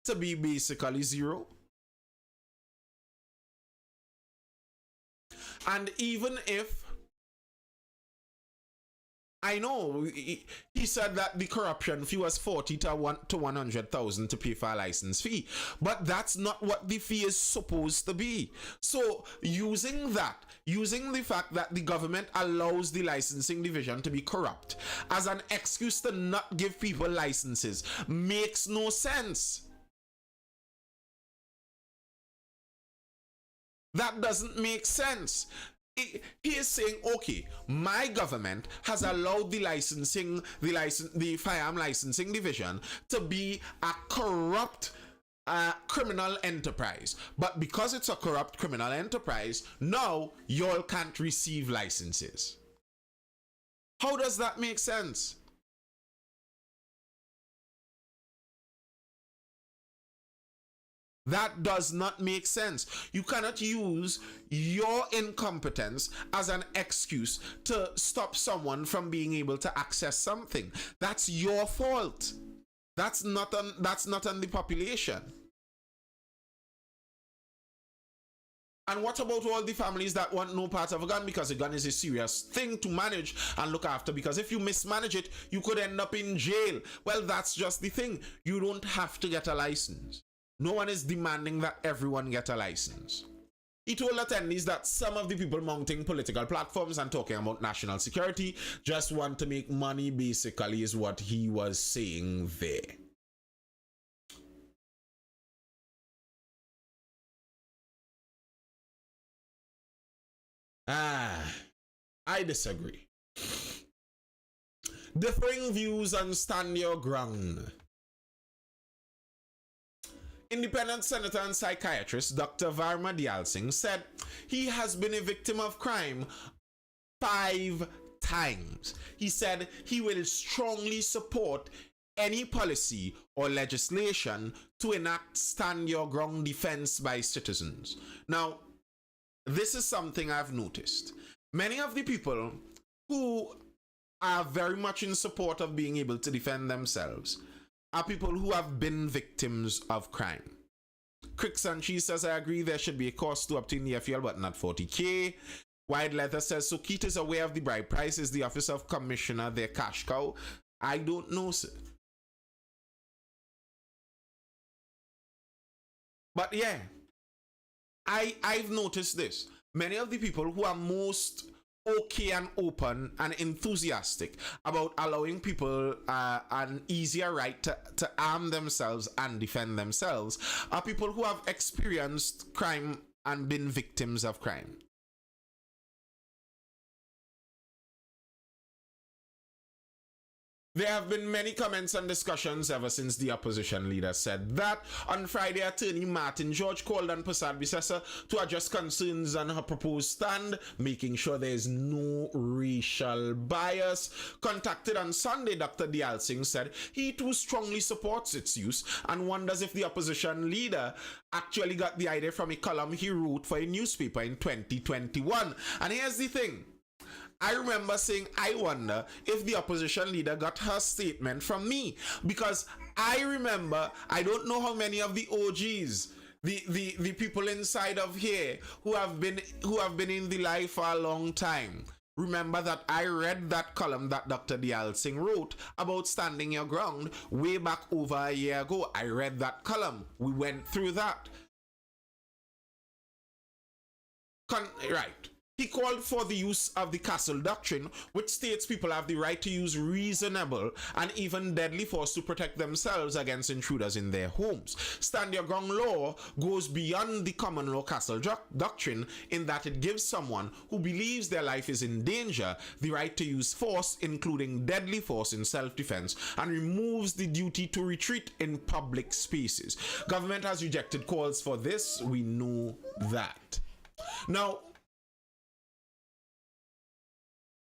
A: to be basically zero? And even if, I know he said that the corruption fee was 40 to 100,000 to pay for a license fee, but that's not what the fee is supposed to be. So using the fact that the government allows the licensing division to be corrupt as an excuse to not give people licenses makes no sense. That doesn't make sense. He is saying, okay, my government has allowed the firearm licensing division to be a corrupt criminal enterprise, but because it's a corrupt criminal enterprise, now y'all can't receive licenses. How does that make sense? That does not make sense. You cannot use your incompetence as an excuse to stop someone from being able to access something. That's your fault. That's not on the population. And what about all the families that want no part of a gun, because a gun is a serious thing to manage and look after, because if you mismanage it, you could end up in jail. Well, that's just the thing. You don't have to get a license. No one is demanding that everyone get a license. He told attendees that some of the people mounting political platforms and talking about national security just want to make money, basically, is what he was saying there. I disagree. Differing views and stand your ground. Independent senator and psychiatrist Dr. Varma Diyal Singh said he has been a victim of crime 5 times. He said he will strongly support any policy or legislation to enact stand your ground defense by citizens. Now, this is something I've noticed. Many of the people who are very much in support of being able to defend themselves are people who have been victims of crime. Crickson, she says, I agree there should be a cost to obtain the FUL, but not 40K. Wide Leather says, so Keith is aware of the bride price. Is the office of commissioner their cash cow? I don't know, sir. But yeah, I've noticed this. Many of the people who are most okay and open and enthusiastic about allowing people an easier right to arm themselves and defend themselves are people who have experienced crime and been victims of crime. There have been many comments and discussions ever since the opposition leader said that. On Friday, attorney Martin George called on Prasad Bisesa to address concerns on her proposed stand, making sure there is no racial bias. Contacted on Sunday, Dr. Diyal Singh said he too strongly supports its use and wonders if the opposition leader actually got the idea from a column he wrote for a newspaper in 2021. And here's the thing. I remember saying, I wonder if the opposition leader got her statement from me, because I remember, I don't know how many of the OGs, the people inside of here who have been in the life for a long time, remember that I read that column that Dr. Diyal Singh wrote about standing your ground way back over a year ago. I read that column. We went through that. Right. He called for the use of the Castle Doctrine, which states people have the right to use reasonable and even deadly force to protect themselves against intruders in their homes. Stand your ground law goes beyond the common law Castle Doctrine in that it gives someone who believes their life is in danger the right to use force, including deadly force in self-defense, and removes the duty to retreat in public spaces. Government has rejected calls for this. We know that. Now,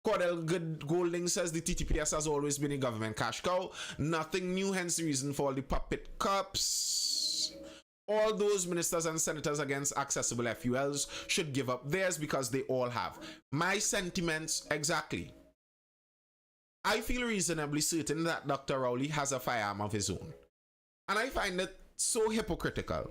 A: Cordell Golding says the TTPS has always been a government cash cow. Nothing new, hence the reason for all the puppet cups. All those ministers and senators against accessible FULs should give up theirs because they all have. My sentiments exactly. I feel reasonably certain that Dr. Rowley has a firearm of his own. And I find it so hypocritical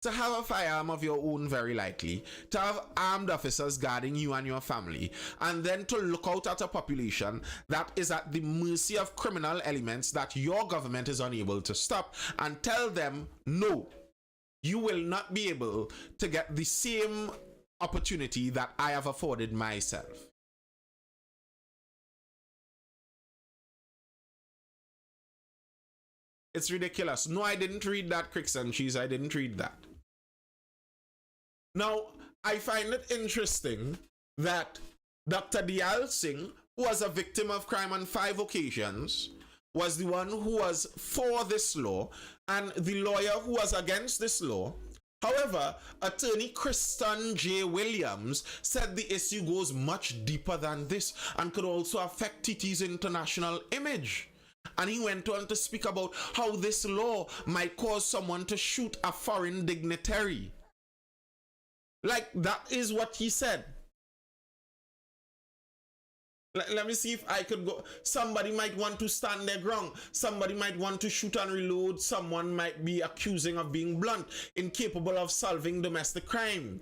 A: to have a firearm of your own, very likely, to have armed officers guarding you and your family, and then to look out at a population that is at the mercy of criminal elements that your government is unable to stop, and tell them, no, you will not be able to get the same opportunity that I have afforded myself. It's ridiculous. No, I didn't read that, Cricks and Cheese. I didn't read that. Now, I find it interesting that Dr. Diyal Singh, who was a victim of crime on 5 occasions, was the one who was for this law, and the lawyer who was against this law. However, attorney Kristen J. Williams said the issue goes much deeper than this and could also affect TT's international image. And he went on to speak about how this law might cause someone to shoot a foreign dignitary. Like, that is what he said. Let me see if I could go. Somebody might want to stand their ground. Somebody might want to shoot and reload. Someone might be accusing of being blunt, incapable of solving domestic crime.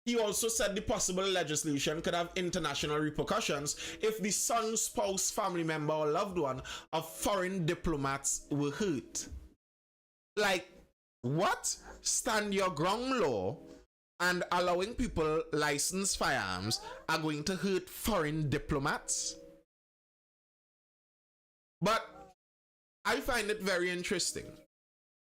A: He also said the possible legislation could have international repercussions if the son, spouse, family member, or loved one of foreign diplomats were hurt. Like, what? Stand your ground law and allowing people licensed firearms are going to hurt foreign diplomats? But I find it very interesting.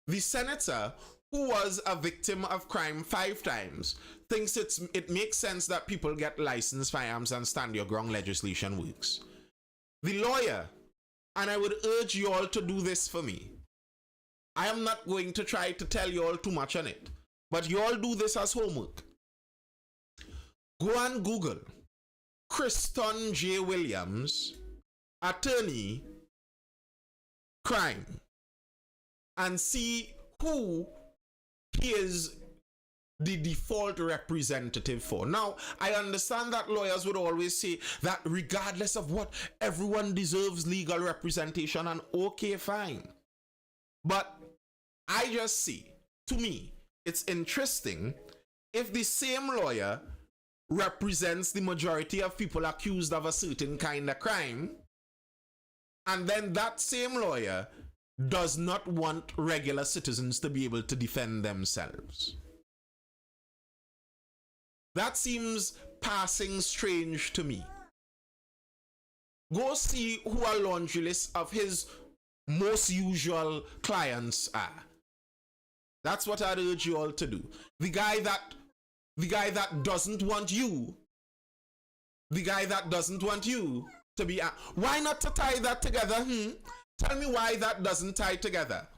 A: The senator, who was a victim of crime 5 times, thinks it makes sense that people get licensed firearms and stand your ground legislation works. The lawyer, and I would urge you all to do this for me, I am not going to try to tell you all too much on it, but you all do this as homework. Go and Google Kristen J. Williams, attorney, crime, and see who he is the default representative for. Now, I understand that lawyers would always say that regardless of what, everyone deserves legal representation, and okay, fine. But I just see, to me, it's interesting if the same lawyer represents the majority of people accused of a certain kind of crime, and then that same lawyer does not want regular citizens to be able to defend themselves. That seems passing strange to me. Go see who a laundry list of his most usual clients are. That's what I'd urge you all to do. The guy that doesn't want you. The guy that doesn't want you to be. Why not to tie that together? Tell me why that doesn't tie together,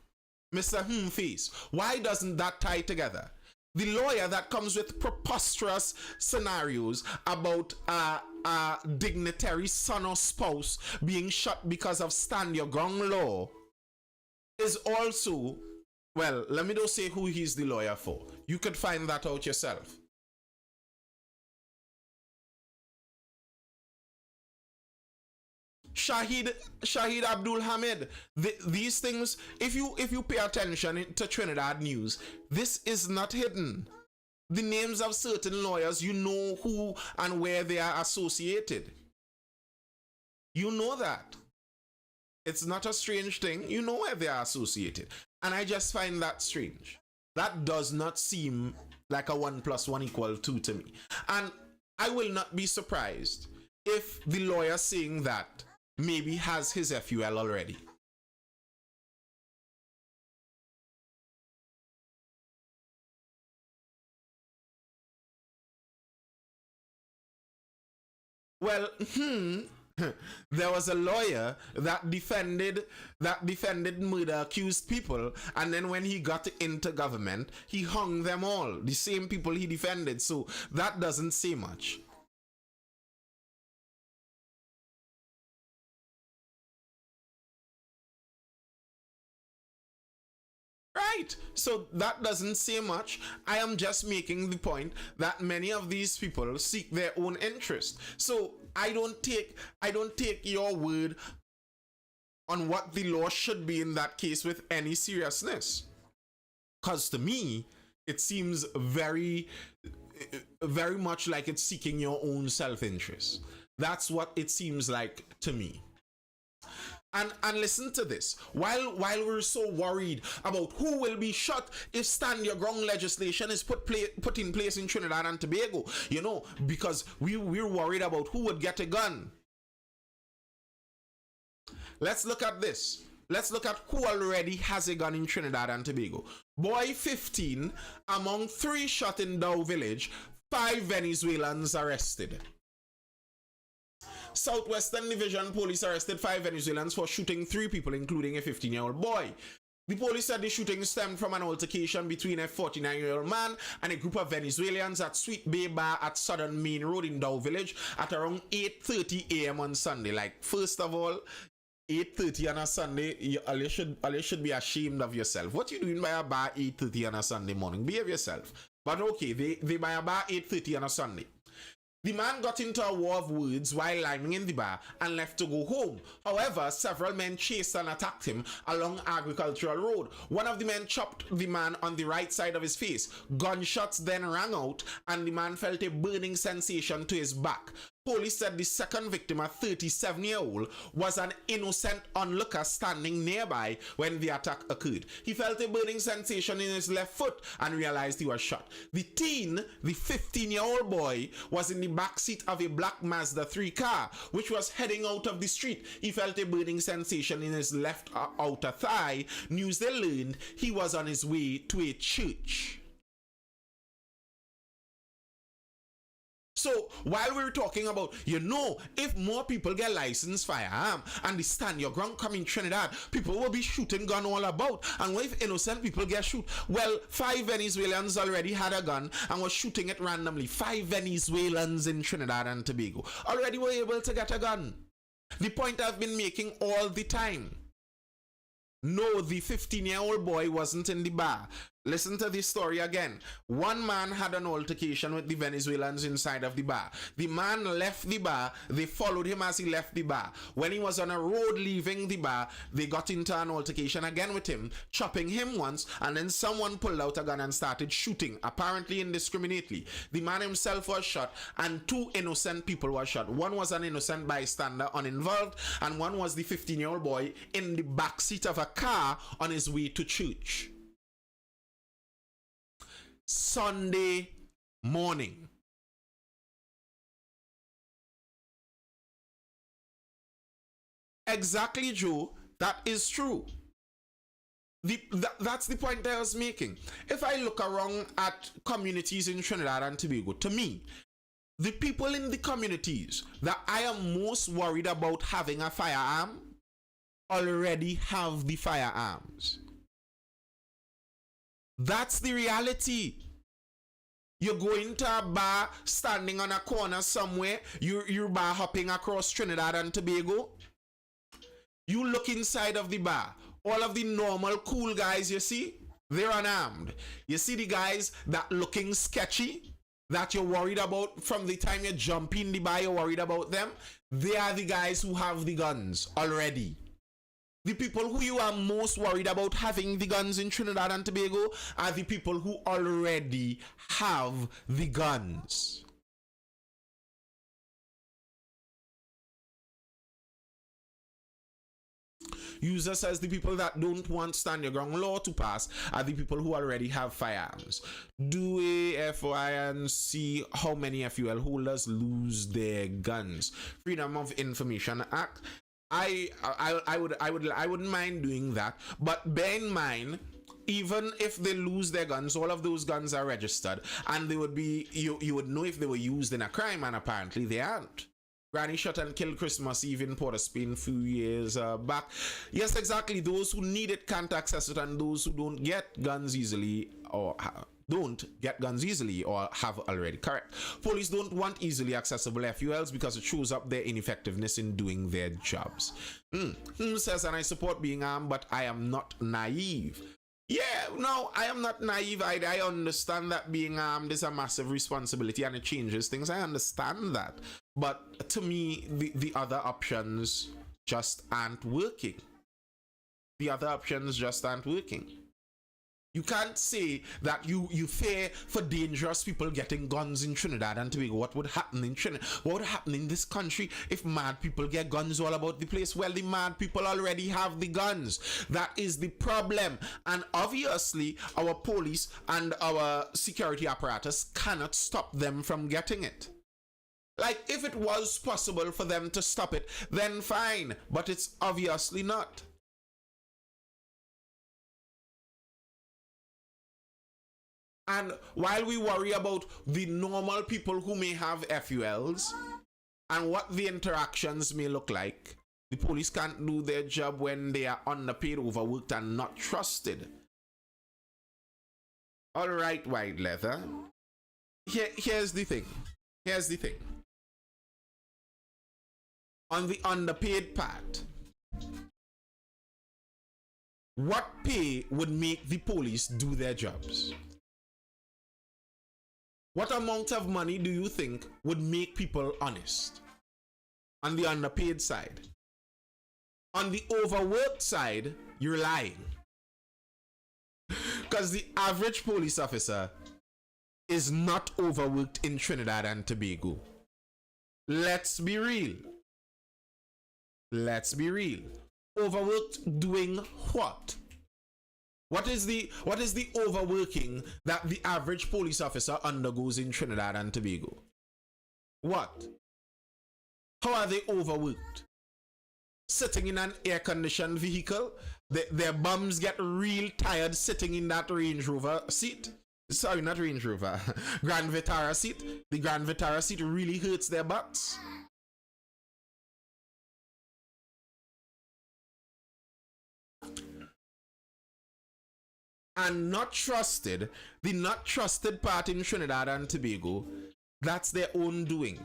A: Mr. Face. Why doesn't that tie together? The lawyer that comes with preposterous scenarios about a dignitary son or spouse being shot because of stand your ground law is also, well, let me not say who he's the lawyer for. You could find that out yourself. Shahid Abdul Hamid. These things, if you pay attention to Trinidad news, this is not hidden. The names of certain lawyers, you know who and where they are associated. You know that. It's not a strange thing. You know where they are associated. And I just find that strange. That does not seem like a 1 + 1 = 2 to me. And I will not be surprised if the lawyer saying that maybe has his FUL already. Well, there was a lawyer that defended murder accused people, and then when he got into government, he hung them all, the same people he defended. So that doesn't say much. Right. So that doesn't say much. I am just making the point that many of these people seek their own interest. So I don't take your word on what the law should be in that case with any seriousness. Because to me, it seems very much like it's seeking your own self-interest. That's what it seems like to me. And listen to this. While we're so worried about who will be shot if stand your ground legislation is put in place in Trinidad and Tobago, because we're worried about who would get a gun. Let's look at this. Let's look at who already has a gun in Trinidad and Tobago. Boy 15 among 3 shot in Dow Village, 5 Venezuelans arrested. Southwestern Division Police arrested 5 Venezuelans for shooting 3 people, including a 15-year-old boy. The police said the shooting stemmed from an altercation between a 49-year-old man and a group of Venezuelans at Sweet Bay Bar at Southern Main Road in Dow Village at around 8:30 a.m. on Sunday. Like, first of all, 8:30 on a Sunday, you should be ashamed of yourself. What you doing by a bar 8:30 on a Sunday morning? Behave yourself. But okay, they by a bar 8:30 on a Sunday. The man got into a war of words while lying in the bar and left to go home. However, several men chased and attacked him along Agricultural Road. One of the men chopped the man on the right side of his face. Gunshots then rang out and the man felt a burning sensation to his back. Police said the second victim, a 37-year-old, was an innocent onlooker standing nearby when the attack occurred. He felt a burning sensation in his left foot and realized he was shot. The teen, the 15-year-old boy, was in the back seat of a black Mazda 3 car, which was heading out of the street. He felt a burning sensation in his left outer thigh. News they learned he was on his way to a church. So while we're talking about, if more people get licensed firearm and they stand your ground come in Trinidad, people will be shooting gun all about. And what if innocent people get shoot? Well, 5 Venezuelans already had a gun and was shooting it randomly. 5 Venezuelans in Trinidad and Tobago already were able to get a gun. The point I've been making all the time. No, the 15-year-old boy wasn't in the bar. Listen to this story again. One man had an altercation with the Venezuelans inside of the bar. The man left the bar. They followed him as he left the bar. When he was on a road leaving the bar, they got into an altercation again with him, chopping him once, and then someone pulled out a gun and started shooting, apparently indiscriminately. The man himself was shot, and 2 innocent people were shot. One was an innocent bystander, uninvolved, and one was the 15-year-old boy in the backseat of a car on his way to church. Sunday morning. Exactly, Joe. That is true. That's the point I was making. If I look around at communities in Trinidad and Tobago, to me, the people in the communities that I am most worried about having a firearm already have the firearms. That's the reality. You go into a bar, standing on a corner somewhere, you're bar hopping across Trinidad and Tobago. You look inside of the bar. All of the normal cool guys you see, they're unarmed. You see the guys that looking sketchy, that you're worried about from the time you jump in the bar, you're worried about them. They are the guys who have the guns already. The people who you are most worried about having the guns in Trinidad and Tobago are the people who already have the guns. User says the people that don't want stand your ground law to pass are the people who already have firearms. Do a FOI and see how many FUL holders lose their guns. Freedom of Information Act. I wouldn't mind doing that, but bear in mind, even if they lose their guns, all of those guns are registered, and they would be you would know if they were used in a crime, and apparently they aren't. Granny shot and killed Christmas Eve in Port of Spain a few years back. Yes, exactly. Those who need it can't access it, and those who don't get guns easily or have already. Correct. Police don't want easily accessible FULs because it shows up their ineffectiveness in doing their jobs. Says, and I support being armed, but I am not naive. Yeah, no, I am not naive. I understand that being armed is a massive responsibility and it changes things. I understand that. But to me, the other options just aren't working. The other options just aren't working. You can't say that you fear for dangerous people getting guns in Trinidad and Tobago. What would happen in Trinidad? What would happen in this country if mad people get guns all about the place? Well, the mad people already have the guns. That is the problem. And obviously, our police and our security apparatus cannot stop them from getting it. Like, if it was possible for them to stop it, then fine. But it's obviously not. And while we worry about the normal people who may have FULs and what the interactions may look like, the police can't do their job when they are underpaid, overworked, and not trusted. All right, White Leather. Here's the thing. Here's the thing. On the underpaid part, what pay would make the police do their jobs? What amount of money do you think would make people honest? On the underpaid side. On the overworked side, you're lying. Because the average police officer is not overworked in Trinidad and Tobago. Let's be real. Let's be real. Overworked doing what? What is the overworking that the average police officer undergoes in Trinidad and Tobago? What? How are they overworked? Sitting in an air-conditioned vehicle, their bums get real tired sitting in that Range Rover seat. Sorry, not Range Rover. Grand Vitara seat. The Grand Vitara seat really hurts their butts. And not trusted, the not trusted part in Trinidad and Tobago, that's their own doing.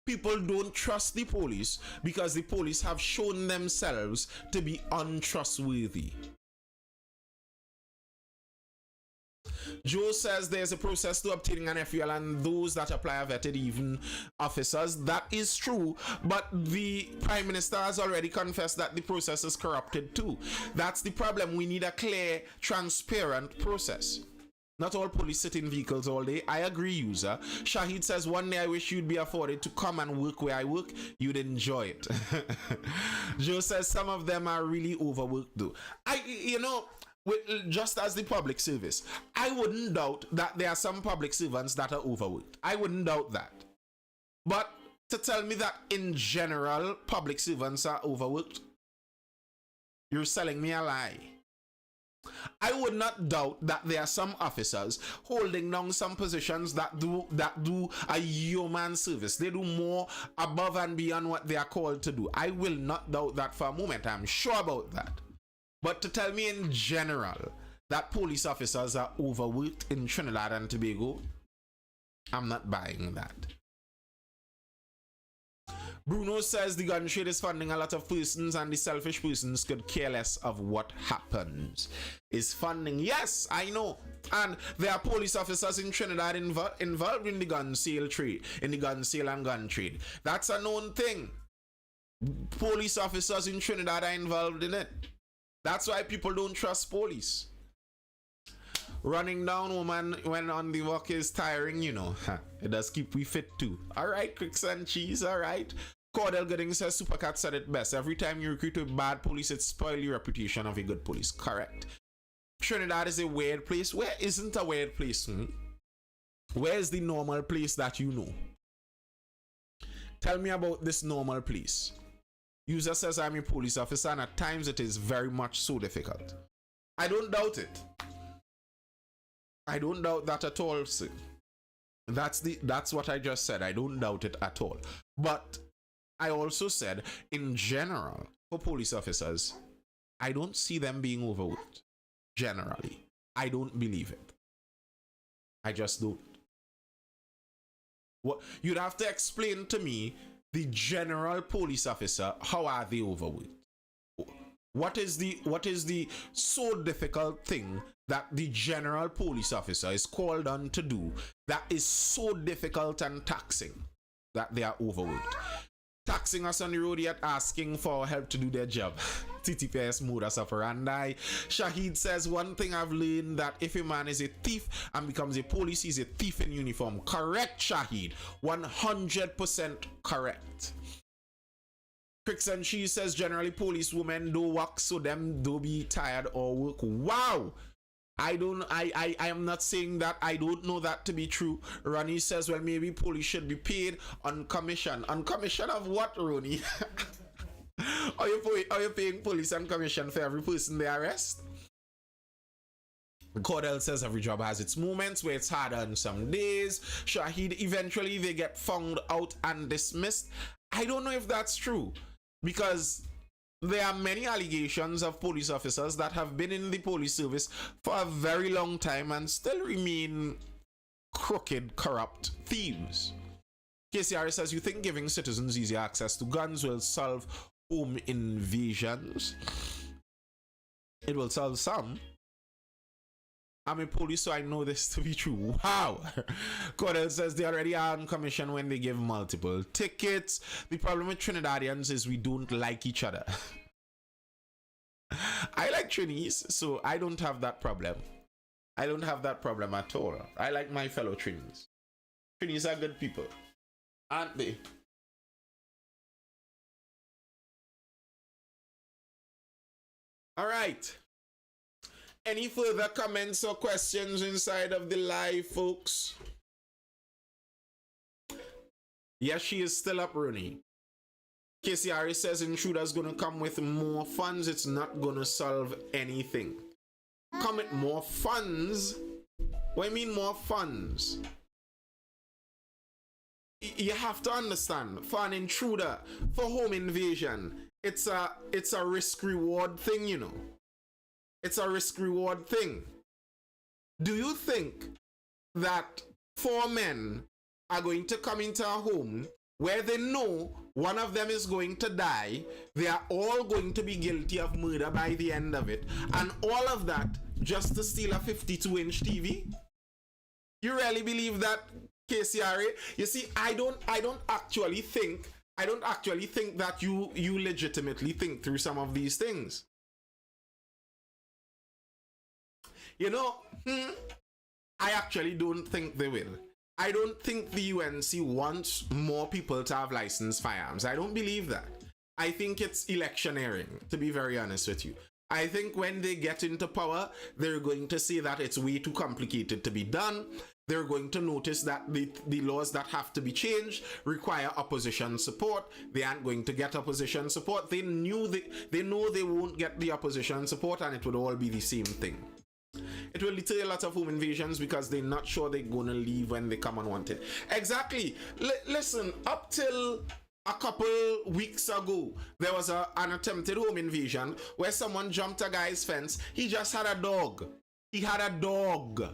A: People don't trust the police because the police have shown themselves to be untrustworthy. Joe says there's a process to obtaining an FUL and those that apply are vetted, even officers. That is true, but the Prime Minister has already confessed that the process is corrupted too. That's the problem. We need a clear, transparent process. Not all police sit in vehicles all day. I agree, user. Shahid says, one day I wish you'd be afforded to come and work where I work. You'd enjoy it. Joe says some of them are really overworked though. Just as the public service, I wouldn't doubt that there are some public servants that are overworked. I wouldn't doubt that. But to tell me that in general public servants are overworked, you're selling me a lie. I would not doubt that there are some officers holding down some positions that do a human service. They do more above and beyond what they are called to do. I will not doubt that for a moment. I'm sure about that. But to tell me in general that police officers are overworked in Trinidad and Tobago, I'm not buying that. Bruno says the gun trade is funding a lot of persons and the selfish persons could care less of what happens. Is funding, yes, I know. And there are police officers in Trinidad involved in the gun sale trade, in the gun sale and gun trade. That's a known thing. Police officers in Trinidad are involved in it. That's why people don't trust police. Running down woman when on the walk is tiring, you know. It does keep we fit too. Alright, Cricks and Cheese, alright. Cordell Gooding says Supercat said it best. Every time you recruit a bad police, it spoils your reputation of a good police. Correct. Trinidad is a weird place. Where isn't a weird place? Where is the normal place that you know? Tell me about this normal place. User says I'm a police officer and at times it is very much so difficult. I don't doubt it. I don't doubt that at all, sir. That's what I just said. I don't doubt it at all. But I also said, in general, for police officers, I don't see them being overworked. Generally. I don't believe it. I just don't. What you'd have to explain to me, the general police officer, how are they overworked? What is the so difficult thing that the general police officer is called on to do that is so difficult and taxing that they are overworked? Taxing us on the road yet asking for help to do their job. TTPS modus operandi. Shahid says one thing I've learned that if a man is a thief and becomes a police, he's a thief in uniform. Correct, Shahid. 100% correct. Cricks and She says generally police women do work so them do be tired or work. Wow. I am not saying that. I don't know that to be true. Ronnie says, well, maybe police should be paid on commission. On commission of what, Ronnie? Are you paying police on commission for every person they arrest? Cordell says every job has its moments where it's harder on some days. Shahid, eventually they get found out and dismissed. I don't know if that's true because there are many allegations of police officers that have been in the police service for a very long time and still remain crooked, corrupt thieves. KCR says, you think giving citizens easy access to guns will solve home invasions? It will solve some. I'm a police, so I know this to be true. Wow. Cordell says they already are on commission when they give multiple tickets. The problem with Trinidadians is we don't like each other. I like Trinis, so I don't have that problem. I don't have that problem at all. I like my fellow Trinis. Trinis are good people, aren't they? All right. Any further comments or questions inside of the live, folks? Yes, she is still up, Rooney. KCRA says intruder's gonna come with more funds. It's not gonna solve anything. Come with more funds, What I mean more funds? You have to understand, for an intruder, for home invasion, it's a risk reward thing, you know. It's a risk reward thing. Do you think that 4 men are going to come into a home where they know one of them is going to die, they are all going to be guilty of murder by the end of it, and all of that just to steal a 52-inch TV? You really believe that, KCRA? You see, I don't actually think that you legitimately think through some of these things. You know, I actually don't think they will. I don't think the UNC wants more people to have licensed firearms. I don't believe that. I think it's electioneering, to be very honest with you. I think when they get into power, they're going to say that it's way too complicated to be done. They're going to notice that the laws that have to be changed require opposition support. They aren't going to get opposition support. They know they won't get the opposition support, and it would all be the same thing. It will deter a lot of home invasions because they're not sure they're gonna leave when they come unwanted. Exactly. Listen, up till a couple weeks ago, there was an attempted home invasion where someone jumped a guy's fence. He just had a dog. He had a dog.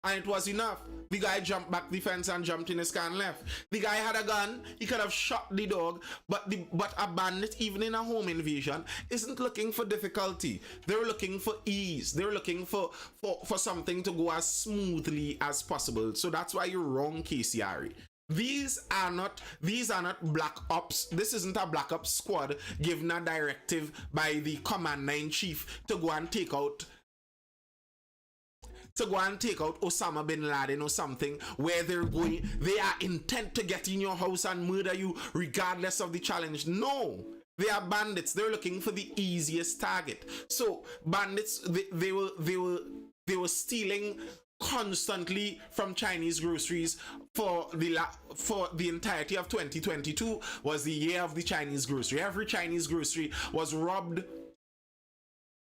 A: And it was enough. The guy jumped back the fence and jumped in his car and left. The guy had a gun. He could have shot the dog. But a bandit, even in a home invasion, isn't looking for difficulty. They're looking for ease. They're looking for something to go as smoothly as possible. So that's why you're wrong, KCRA. These are not black ops. This isn't a black ops squad given a directive by the commander-in-chief to go and take out Osama bin Laden or something, where they are intent to get in your house and murder you regardless of the challenge. No, they are bandits. They're looking for the easiest target. So bandits, they were stealing constantly from Chinese groceries for the entirety of 2022 was the year of the Chinese grocery. Every Chinese grocery was robbed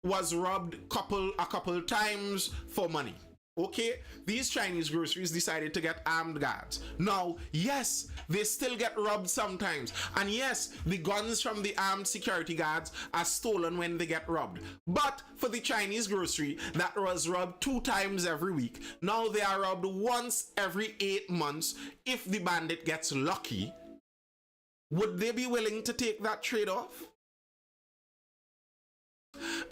A: a couple times for money. Okay, these Chinese groceries decided to get armed guards. Now, yes, they still get robbed sometimes, and yes, the guns from the armed security guards are stolen when they get robbed. But for the Chinese grocery that was robbed 2 times every week, now they are robbed once every 8 months. If the bandit gets lucky, would they be willing to take that trade-off?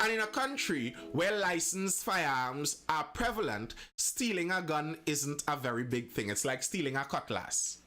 A: And in a country where licensed firearms are prevalent, stealing a gun isn't a very big thing. It's like stealing a cutlass.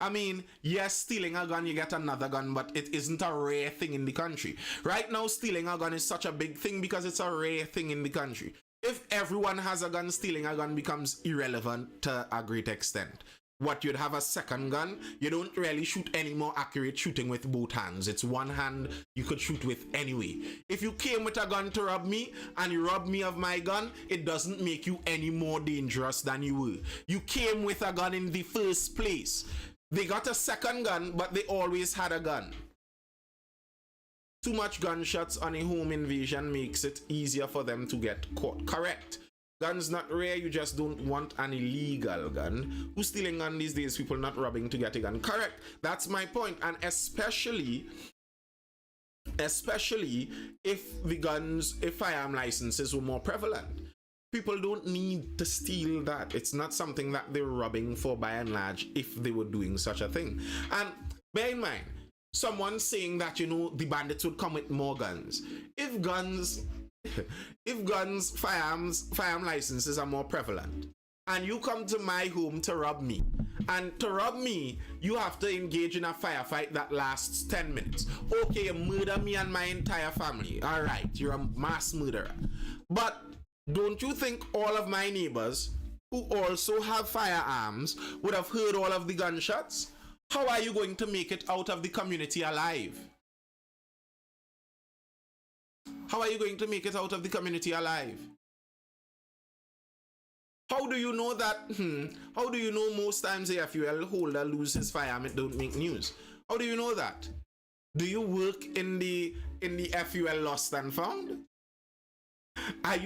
A: I mean, yes, stealing a gun, you get another gun, but it isn't a rare thing in the country. Right now, stealing a gun is such a big thing because it's a rare thing in the country. If everyone has a gun, stealing a gun becomes irrelevant to a great extent. What, you'd have a second gun? You don't really shoot any more accurate shooting with both hands. It's one hand you could shoot with anyway. If you came with a gun to rob me and you robbed me of my gun, it doesn't make you any more dangerous than you were. You came with a gun in the first place. They got a second gun, but they always had a gun. Too much gunshots on a home invasion makes it easier for them to get caught. Correct. Guns not rare, you just don't want an illegal gun. Who's stealing gun these days? People not robbing to get a gun. Correct. That's my point. And especially if firearm licenses were more prevalent. People don't need to steal that. It's not something that they're robbing for by and large if they were doing such a thing. And bear in mind, someone saying that, you know, the bandits would come with more guns. If firearm licenses are more prevalent, and you come to my home to rob me, and to rob me, you have to engage in a firefight that lasts 10 minutes. Okay, you murder me and my entire family. All right, you're a mass murderer. But don't you think all of my neighbors who also have firearms would have heard all of the gunshots? How are you going to make it out of the community alive? How are you going to make it out of the community alive? How do you know that? How do you know most times a FUL holder loses firearm, it don't make news? How do you know that? Do you work in the FUL lost and found? Are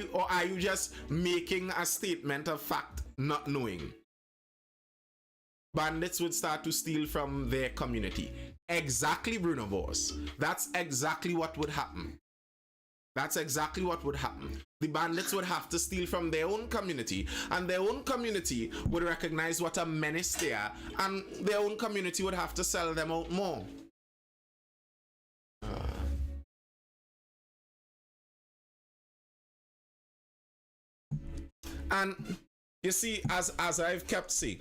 A: you just making a statement of fact, not knowing? Bandits would start to steal from their community. Exactly, Bruno Boss. That's exactly what would happen. That's exactly what would happen. The bandits would have to steal from their own community, and their own community would recognize what a menace they are, and their own community would have to sell them out more. And you see, as I've kept saying,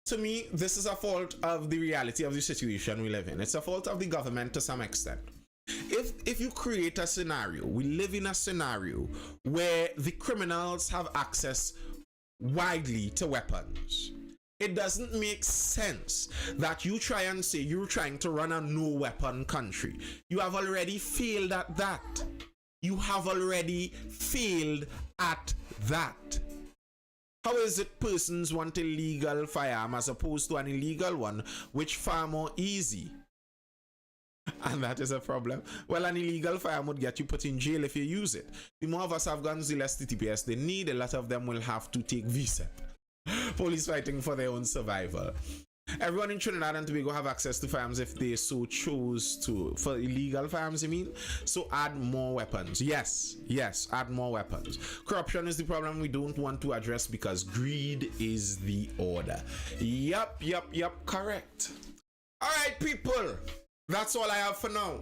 A: to me, this is a fault of the reality of the situation we live in. It's a fault of the government to some extent. If you create a scenario, we live in a scenario where the criminals have access widely to weapons. It doesn't make sense that you try and say you're trying to run a no weapon country. You have already failed at that. You have already failed at that. How is it persons want a legal firearm as opposed to an illegal one, which far more easy? And that is a problem. Well, an illegal firearm would get you put in jail if you use it. The more of us have guns, the less TTPS they need. A lot of them will have to take VSEP. Police fighting for their own survival. Everyone in Trinidad and Tobago have access to firearms if they so chose to. For illegal firearms, I mean? So add more weapons. Yes, add more weapons. Corruption is the problem we don't want to address because greed is the order. Yup, correct. Alright, people. That's all I have for now.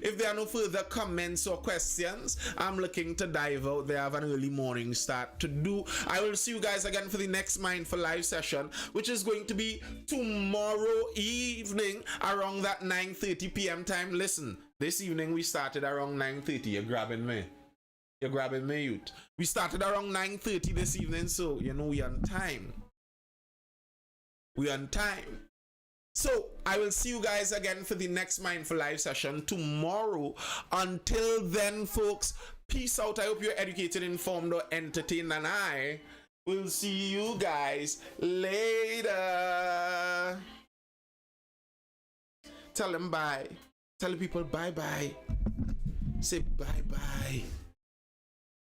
A: If there are no further comments or questions, I'm looking to dive out there. I have an early morning start to do. I will see you guys again for the next Mindful live session, which is going to be tomorrow evening around that 9:30 p.m. time. Listen, this evening we started around 9:30. You're grabbing me. You're grabbing me, youth. We started around 9:30 this evening, so you know we on time. We on time. So, I will see you guys again for the next Mindful Live session tomorrow. Until then, folks, peace out. I hope you're educated, informed, or entertained, and I will see you guys later. Tell them bye. Tell the people bye-bye. Say bye-bye.